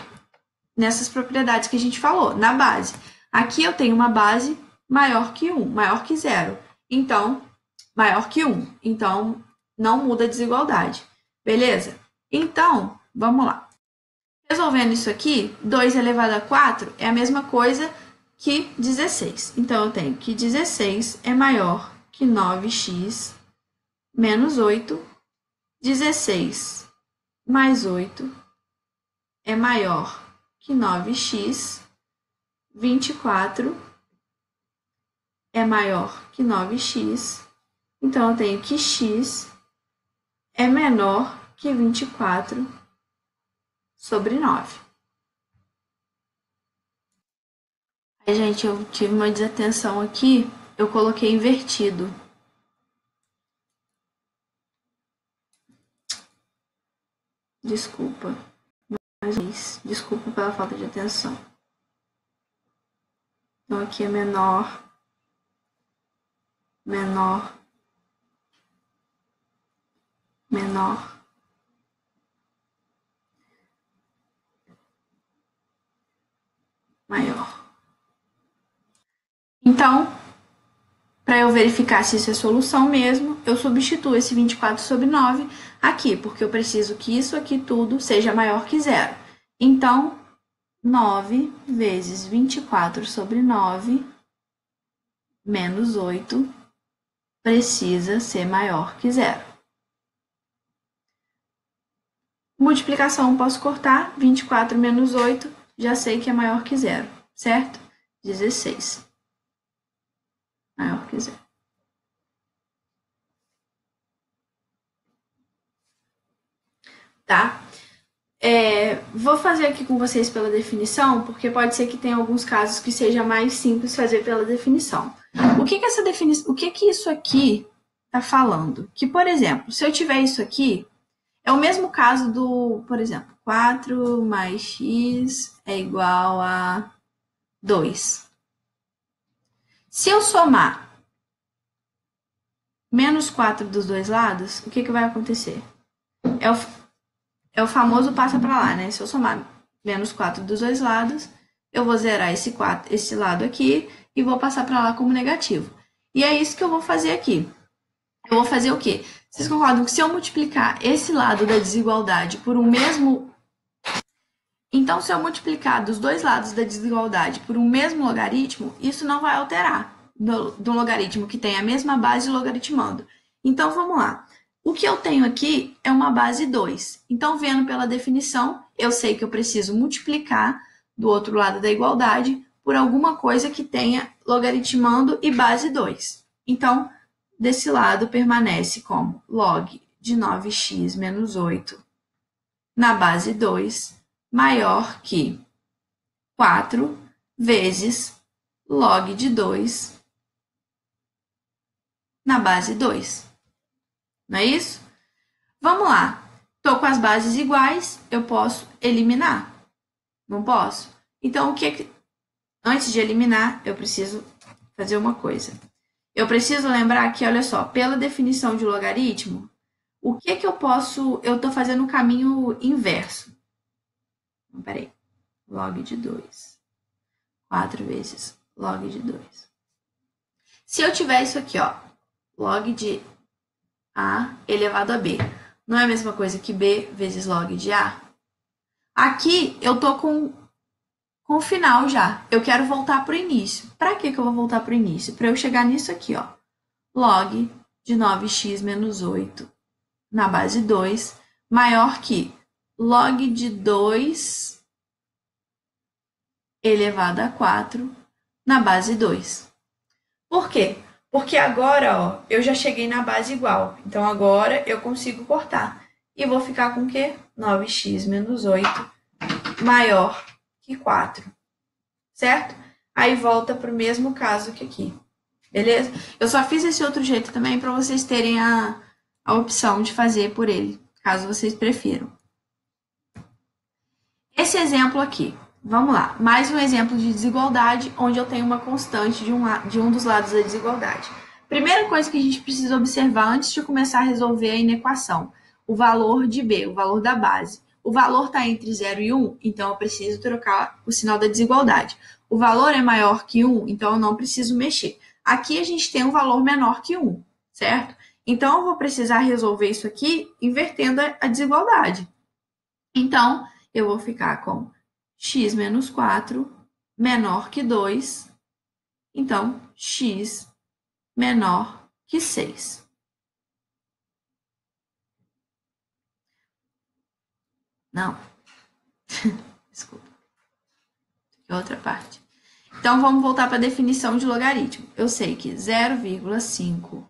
nessas propriedades que a gente falou, na base. Aqui eu tenho uma base maior que 1, maior que 0. Então, maior que 1. Então, não muda a desigualdade. Beleza? Então, vamos lá. Resolvendo isso aqui, 2 elevado a 4 é a mesma coisa que 16. Então, eu tenho que 16 é maior que 9x menos 8. 16 mais 8 é maior que 9x. 24 é maior que 9x. Então, eu tenho que x é menor que 24 sobre 9. Aí, gente, eu tive uma desatenção aqui, eu coloquei invertido. Desculpa, mas desculpa pela falta de atenção. Então, aqui é menor menor maior. Então, para eu verificar se isso é solução mesmo, eu substituo esse 24 sobre 9 aqui, porque eu preciso que isso aqui tudo seja maior que zero. Então, 9 vezes 24 sobre 9 menos 8 precisa ser maior que zero. Multiplicação posso cortar, 24 menos 8, já sei que é maior que zero, certo? 16. Maior que zero. Tá? Vou fazer aqui com vocês pela definição, porque pode ser que tenha alguns casos que seja mais simples fazer pela definição. O que essa definição, o que isso aqui está falando? Que, por exemplo, se eu tiver isso aqui, é o mesmo caso do, por exemplo, 4 mais x é igual a 2. Se eu somar menos 4 dos dois lados, o que vai acontecer? É o famoso passa para lá, né? Se eu somar menos 4 dos dois lados, eu vou zerar esse lado aqui e vou passar para lá como negativo. E é isso que eu vou fazer aqui. Eu vou fazer o quê? Vocês concordam que se eu multiplicar esse lado da desigualdade por um mesmo... Então, se eu multiplicar dos dois lados da desigualdade por um mesmo logaritmo, isso não vai alterar do logaritmo que tem a mesma base logaritmando. Então, vamos lá. O que eu tenho aqui é uma base 2. Então, vendo pela definição, eu sei que eu preciso multiplicar do outro lado da igualdade por alguma coisa que tenha logaritmando e base 2. Então, desse lado permanece como log de 9x menos 8 na base 2 maior que 4 vezes log de 2 na base 2. Não é isso? Vamos lá. Estou com as bases iguais, eu posso eliminar? Não posso? Então, antes de eliminar, eu preciso fazer uma coisa. Eu preciso lembrar que, olha só, pela definição de logaritmo, o que eu posso... Eu estou fazendo o caminho inverso. Peraí. Log de 2. 4 vezes log de 2. Se eu tiver isso aqui, ó, log de A elevado a B, não é a mesma coisa que B vezes log de A? Aqui eu tô com o final já. Eu quero voltar para o início. Para que eu vou voltar para o início? Para eu chegar nisso aqui, ó. Log de 9x menos 8 na base 2 maior que log de 2 elevado a 4 na base 2. Por quê? Porque agora, ó, eu já cheguei na base igual. Então, agora eu consigo cortar. E vou ficar com o quê? 9x menos 8 maior que 4. Certo? Aí volta para o mesmo caso que aqui. Beleza? Eu só fiz esse outro jeito também para vocês terem a opção de fazer por ele, caso vocês prefiram. Esse exemplo aqui. Vamos lá. Mais um exemplo de desigualdade, onde eu tenho uma constante de um dos lados da desigualdade. Primeira coisa que a gente precisa observar antes de começar a resolver a inequação. O valor de B, o valor da base. O valor está entre 0 e 1, então eu preciso trocar o sinal da desigualdade. O valor é maior que 1, então eu não preciso mexer. Aqui a gente tem um valor menor que 1, certo? Então eu vou precisar resolver isso aqui invertendo a desigualdade. Então, eu vou ficar com x menos 4 menor que 2. Então, x menor que 6. Não. Desculpa. Outra parte. Então, vamos voltar para a definição de logaritmo. Eu sei que 0,5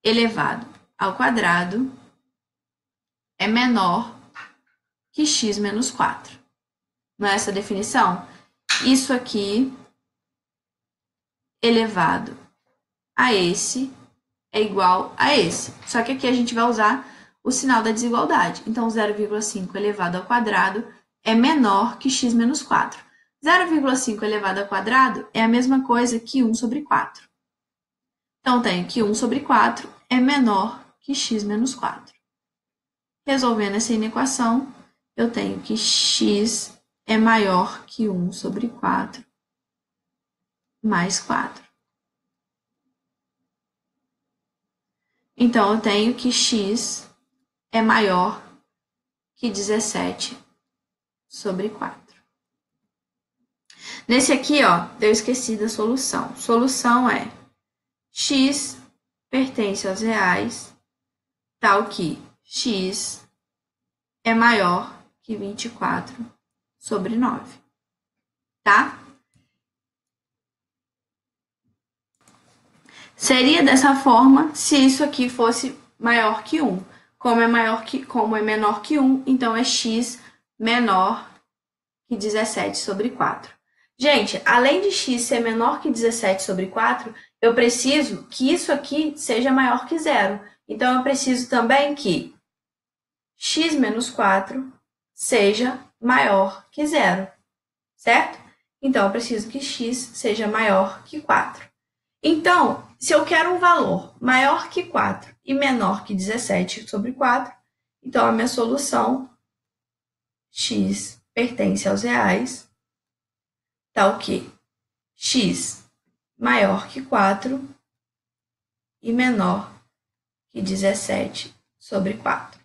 elevado ao quadrado é menor que x menos 4. Não é essa a definição? Isso aqui elevado a esse é igual a esse. Só que aqui a gente vai usar o sinal da desigualdade. Então, 0,5 elevado ao quadrado é menor que x menos 4. 0,5 elevado ao quadrado é a mesma coisa que 1 sobre 4. Então, tenho que 1 sobre 4 é menor que x menos 4. Resolvendo essa inequação, eu tenho que x é maior que 1 sobre 4 mais 4. Então, eu tenho que x é maior que 17 sobre 4. Nesse aqui, ó, eu esqueci da solução. Solução é x pertence aos reais, tal que x é maior que 24 sobre 9, tá? Seria dessa forma se isso aqui fosse maior que 1. Como é menor que 1, então é x menor que 17 sobre 4. Gente, além de x ser menor que 17 sobre 4, eu preciso que isso aqui seja maior que zero. Então, eu preciso também que x menos 4 seja maior que zero, certo? Então, eu preciso que x seja maior que 4. Então, se eu quero um valor maior que 4 e menor que 17 sobre 4, então a minha solução, x pertence aos reais, tal que x maior que 4 e menor que 17 sobre 4.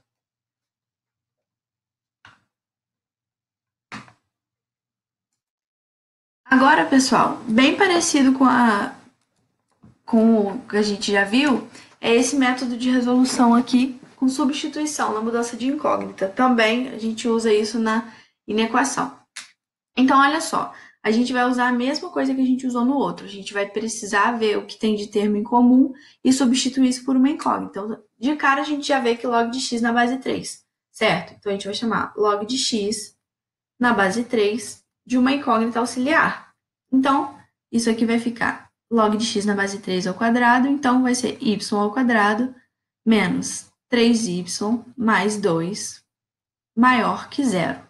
Agora, pessoal, bem parecido com o que a gente já viu, é esse método de resolução aqui com substituição na mudança de incógnita. Também a gente usa isso na inequação. Então, olha só, a gente vai usar a mesma coisa que a gente usou no outro. A gente vai precisar ver o que tem de termo em comum e substituir isso por uma incógnita. Então, de cara, a gente já vê que log de x na base 3, certo? Então, a gente vai chamar log de x na base 3 de uma incógnita auxiliar. Então, isso aqui vai ficar log de x na base 3 ao quadrado, então vai ser y ao quadrado menos 3y mais 2 maior que zero.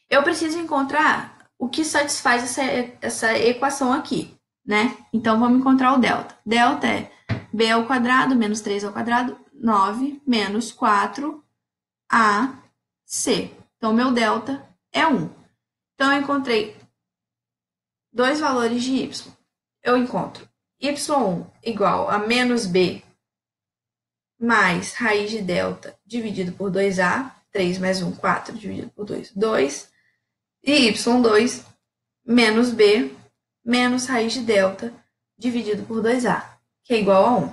Eu preciso encontrar o que satisfaz essa equação aqui, né? Então, vamos encontrar o delta. Delta é b ao quadrado menos 3 ao quadrado, 9 menos 4ac. Então, meu delta é 1. Então, eu encontrei dois valores de y. Eu encontro y1 igual a menos b mais raiz de delta dividido por 2a. 3 mais 1, 4, dividido por 2, 2. E y2 menos b menos raiz de delta dividido por 2a, que é igual a 1.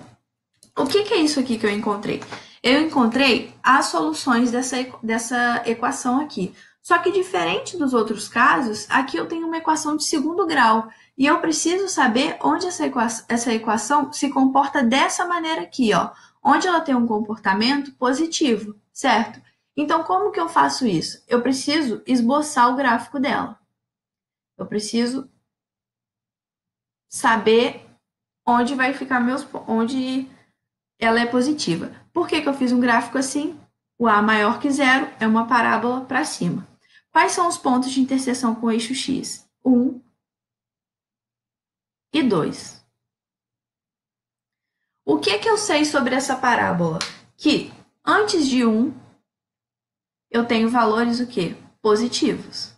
O que é isso aqui que eu encontrei? Eu encontrei as soluções dessa equação aqui. Só que diferente dos outros casos, aqui eu tenho uma equação de segundo grau. E eu preciso saber onde essa equação se comporta dessa maneira aqui, ó, onde ela tem um comportamento positivo, certo? Então, como que eu faço isso? Eu preciso esboçar o gráfico dela. Eu preciso saber onde vai ficar onde ela é positiva. Por que eu fiz um gráfico assim? O a maior que zero é uma parábola para cima. Quais são os pontos de interseção com o eixo x? 1 e 2. O que eu sei sobre essa parábola? Que antes de 1, eu tenho valores o quê? Positivos.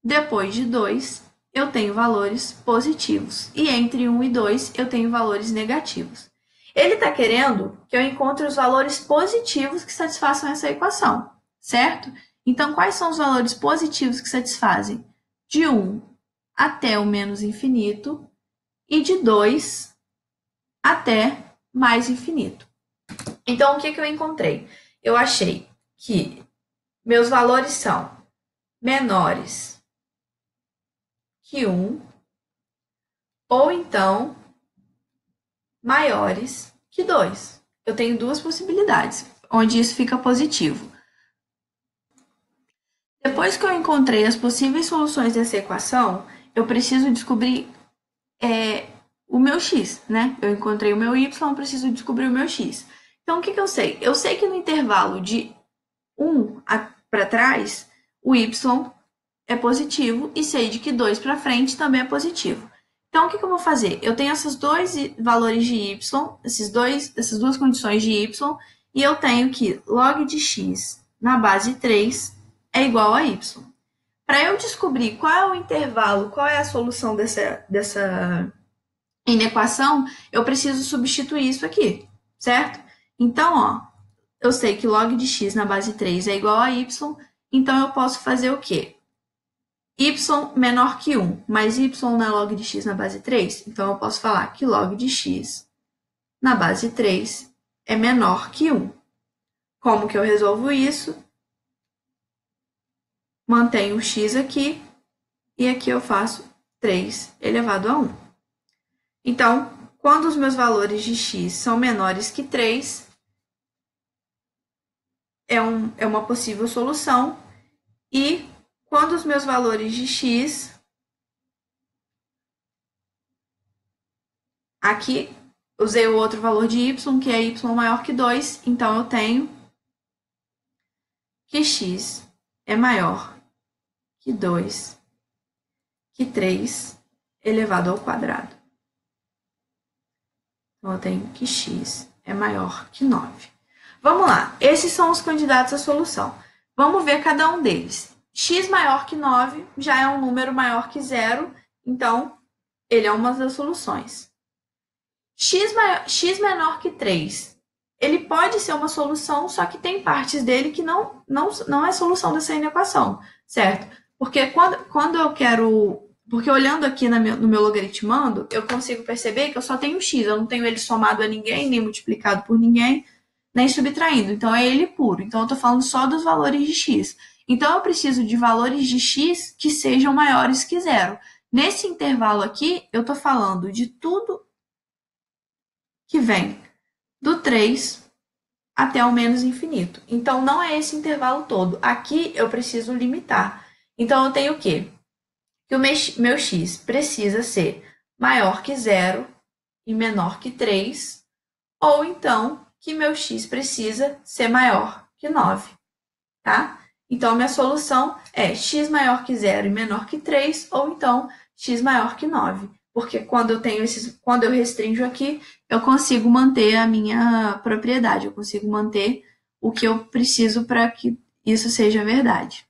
Depois de 2, eu tenho valores positivos. E entre 1 e 2, eu tenho valores negativos. Ele está querendo que eu encontre os valores positivos que satisfaçam essa equação, certo? Então, quais são os valores positivos que satisfazem? De 1 até o menos infinito e de 2 até mais infinito. Então, o que eu encontrei? Eu achei que meus valores são menores que 1 ou então maiores que 2. Eu tenho duas possibilidades, onde isso fica positivo. Depois que eu encontrei as possíveis soluções dessa equação, eu preciso descobrir o meu x, né? Eu encontrei o meu y, preciso descobrir o meu x. Então, o que eu sei? Eu sei que no intervalo de 1 para trás, o y é positivo e sei de que 2 para frente também é positivo. Então, o que eu vou fazer? Eu tenho esses dois valores de y, essas duas condições de y, e eu tenho que log de x na base 3 é igual a y. Para eu descobrir qual é o intervalo, qual é a solução dessa inequação, eu preciso substituir isso aqui, certo? Então, ó, eu sei que log de x na base 3 é igual a y, então eu posso fazer o quê? Y menor que 1, mas y não é log de x na base 3, então eu posso falar que log de x na base 3 é menor que 1. Como que eu resolvo isso? Mantenho o x aqui, e aqui eu faço 3 elevado a 1. Então, quando os meus valores de x são menores que 3, é uma possível solução, e quando os meus valores de x, aqui usei o outro valor de y, que é y maior que 2, então eu tenho que x é maior que 2, que 3 elevado ao quadrado. Então, eu tenho que x é maior que 9. Vamos lá, esses são os candidatos à solução. Vamos ver cada um deles. X maior que 9 já é um número maior que 0, então ele é uma das soluções. X menor que 3, ele pode ser uma solução, só que tem partes dele que não é solução dessa inequação, certo? Porque quando eu quero... Porque olhando aqui no meu logaritmando, eu consigo perceber que eu só tenho x, eu não tenho ele somado a ninguém, nem multiplicado por ninguém, nem subtraindo. Então, é ele puro. Então, eu estou falando só dos valores de x. Então, eu preciso de valores de x que sejam maiores que 0. Nesse intervalo aqui, eu estou falando de tudo que vem do 3 até o menos infinito. Então, não é esse intervalo todo. Aqui, eu preciso limitar. Então, eu tenho o quê? Que o meu x precisa ser maior que 0 e menor que 3, ou então que meu x precisa ser maior que 9, tá? Então, minha solução é x maior que 0 e menor que 3, ou então x maior que 9. Porque quando eu restringo aqui, eu consigo manter a minha propriedade, eu consigo manter o que eu preciso para que isso seja verdade.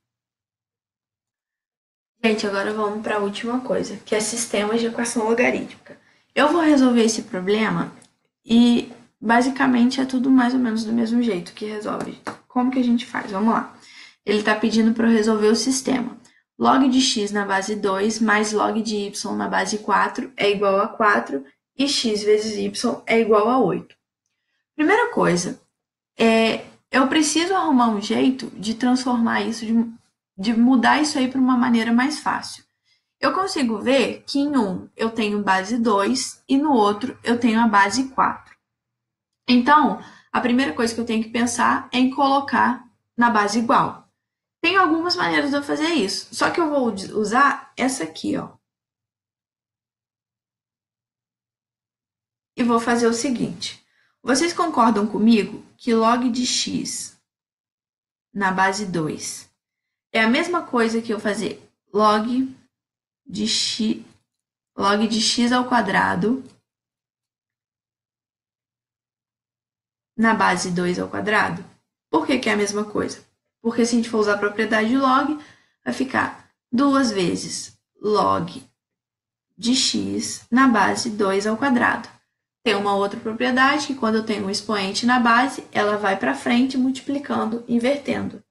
Gente, agora vamos para a última coisa, que é sistemas de equação logarítmica. Eu vou resolver esse problema e basicamente é tudo mais ou menos do mesmo jeito que resolve. Como que a gente faz? Vamos lá. Ele está pedindo para eu resolver o sistema. Log de x na base 2 mais log de y na base 4 é igual a 4 e x vezes y é igual a 8. Primeira coisa, eu preciso arrumar um jeito de transformar isso, de mudar isso aí para uma maneira mais fácil. Eu consigo ver que em um eu tenho base 2 e no outro eu tenho a base 4. Então, a primeira coisa que eu tenho que pensar é em colocar na base igual. Tem algumas maneiras de eu fazer isso, só que eu vou usar essa aqui, ó. E vou fazer o seguinte. Vocês concordam comigo que log de x na base 2 é a mesma coisa que eu fazer log de x ao quadrado na base 2 ao quadrado? Por que é a mesma coisa? Porque se a gente for usar a propriedade de log, vai ficar 2 vezes log de x na base 2 ao quadrado. Tem uma outra propriedade que quando eu tenho um expoente na base, ela vai para frente multiplicando, invertendo.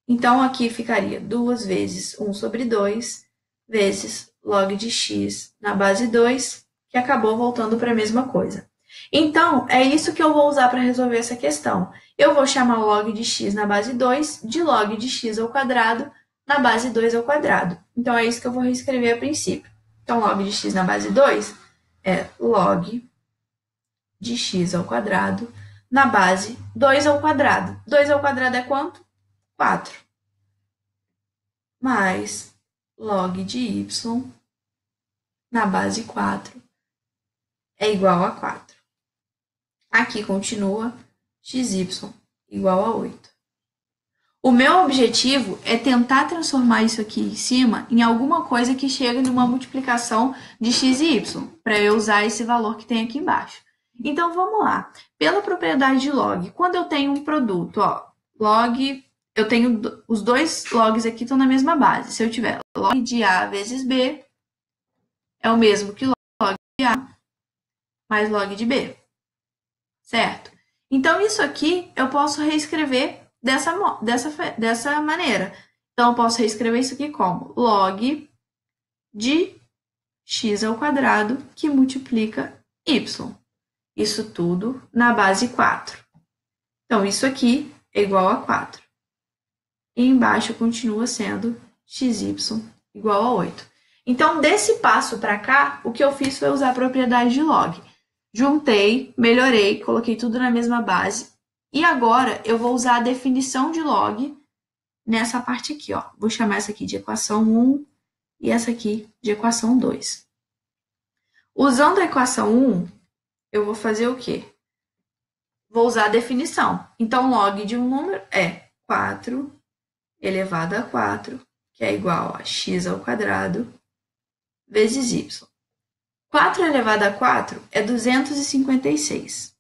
Então, aqui ficaria 2 vezes 1 sobre 2 vezes log de x na base 2, que acabou voltando para a mesma coisa. Então, é isso que eu vou usar para resolver essa questão. Eu vou chamar log de x na base 2 de log de x ao quadrado na base 2 ao quadrado. Então, é isso que eu vou reescrever a princípio. Então, log de x na base 2 é log de x ao quadrado na base 2 ao quadrado. 2 ao quadrado é quanto? 4. Mais log de y na base 4 é igual a 4. Aqui continua xy igual a 8. O meu objetivo é tentar transformar isso aqui em cima em alguma coisa que chegue numa multiplicação de x e y, para eu usar esse valor que tem aqui embaixo. Então, vamos lá. Pela propriedade de log, quando eu tenho um produto, ó, log, eu tenho os dois logs aqui estão na mesma base. Se eu tiver log de A vezes B, é o mesmo que log de A mais log de B, certo? Então, isso aqui eu posso reescrever dessa maneira. Então, eu posso reescrever isso aqui como log de x ao quadrado que multiplica y. Isso tudo na base 4. Então, isso aqui é igual a 4. E embaixo continua sendo xy igual a 8. Então, desse passo para cá, o que eu fiz foi usar a propriedade de log. Juntei, melhorei, coloquei tudo na mesma base. E agora eu vou usar a definição de log nessa parte aqui, ó. Vou chamar essa aqui de equação 1 e essa aqui de equação 2. Usando a equação 1, eu vou fazer o quê? Vou usar a definição. Então, log de um número é 4 elevado a 4, que é igual a x ao quadrado, vezes y. 4 elevado a 4 é 256.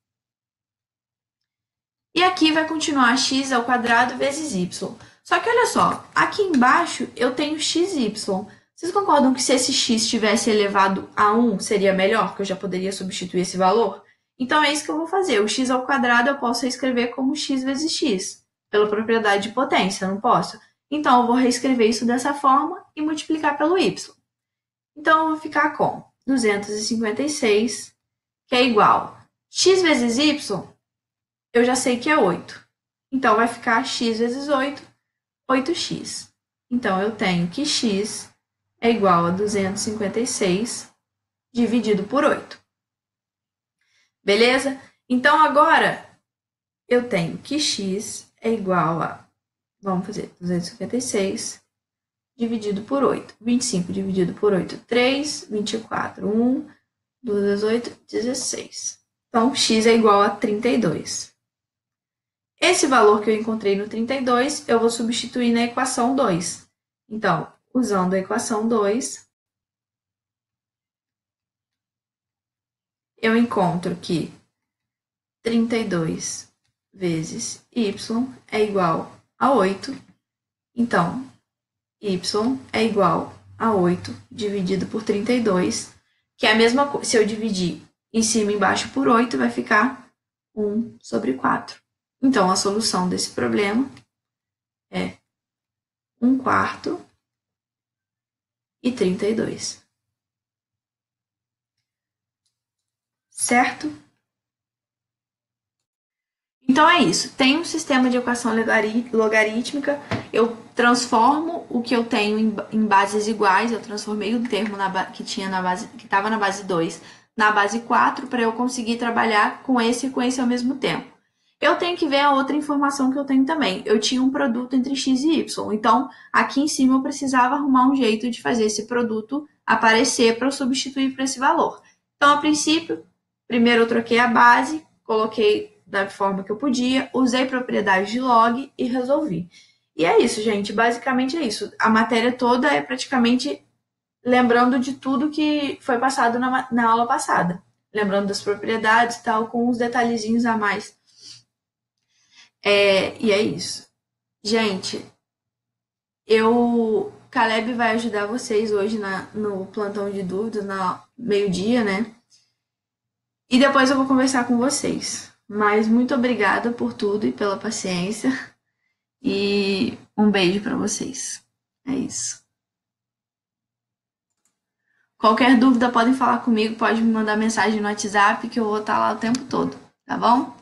E aqui vai continuar x ao quadrado vezes y. Só que olha só, aqui embaixo eu tenho xy. Vocês concordam que se esse x tivesse elevado a 1 seria melhor, que eu já poderia substituir esse valor? Então é isso que eu vou fazer. O x ao quadrado eu posso reescrever como x vezes x, pela propriedade de potência, não posso? Então eu vou reescrever isso dessa forma e multiplicar pelo y. Então eu vou ficar com 256, que é igual a x vezes y, eu já sei que é 8. Então vai ficar x vezes 8, 8x. Então eu tenho que x é igual a 256 dividido por 8. Beleza? Então agora eu tenho que x é igual a, vamos fazer 256 dividido por 8. 25 dividido por 8, 3. 24, 1. 2 vezes 8, 16. Então, x é igual a 32. Esse valor que eu encontrei no 32, eu vou substituir na equação 2. Então, usando a equação 2, eu encontro que 32 vezes y é igual a 8. Então, y é igual a 8 dividido por 32, que é a mesma coisa. Se eu dividir em cima e embaixo por 8, vai ficar 1 sobre 4. Então, a solução desse problema é 1/4 e 32. Certo? Então, é isso. Tem um sistema de equação logarítmica. Eu transformo o que eu tenho em bases iguais. Eu transformei o termo que estava na base 2 na base 4 para eu conseguir trabalhar com esse e com esse ao mesmo tempo. Eu tenho que ver a outra informação que eu tenho também. Eu tinha um produto entre x e y. Então, aqui em cima eu precisava arrumar um jeito de fazer esse produto aparecer para eu substituir por esse valor. Então, a princípio, primeiro eu troquei a base, coloquei da forma que eu podia, usei propriedades de log e resolvi. E é isso, gente. Basicamente é isso. A matéria toda é praticamente lembrando de tudo que foi passado na aula passada. Lembrando das propriedades e tal, com uns detalhezinhos a mais. E é isso. Gente, Caleb vai ajudar vocês hoje no plantão de dúvidas, no meio-dia, né? E depois eu vou conversar com vocês. Mas muito obrigada por tudo e pela paciência. E um beijo para vocês. É isso. Qualquer dúvida podem falar comigo, pode me mandar mensagem no WhatsApp que eu vou estar lá o tempo todo, tá bom?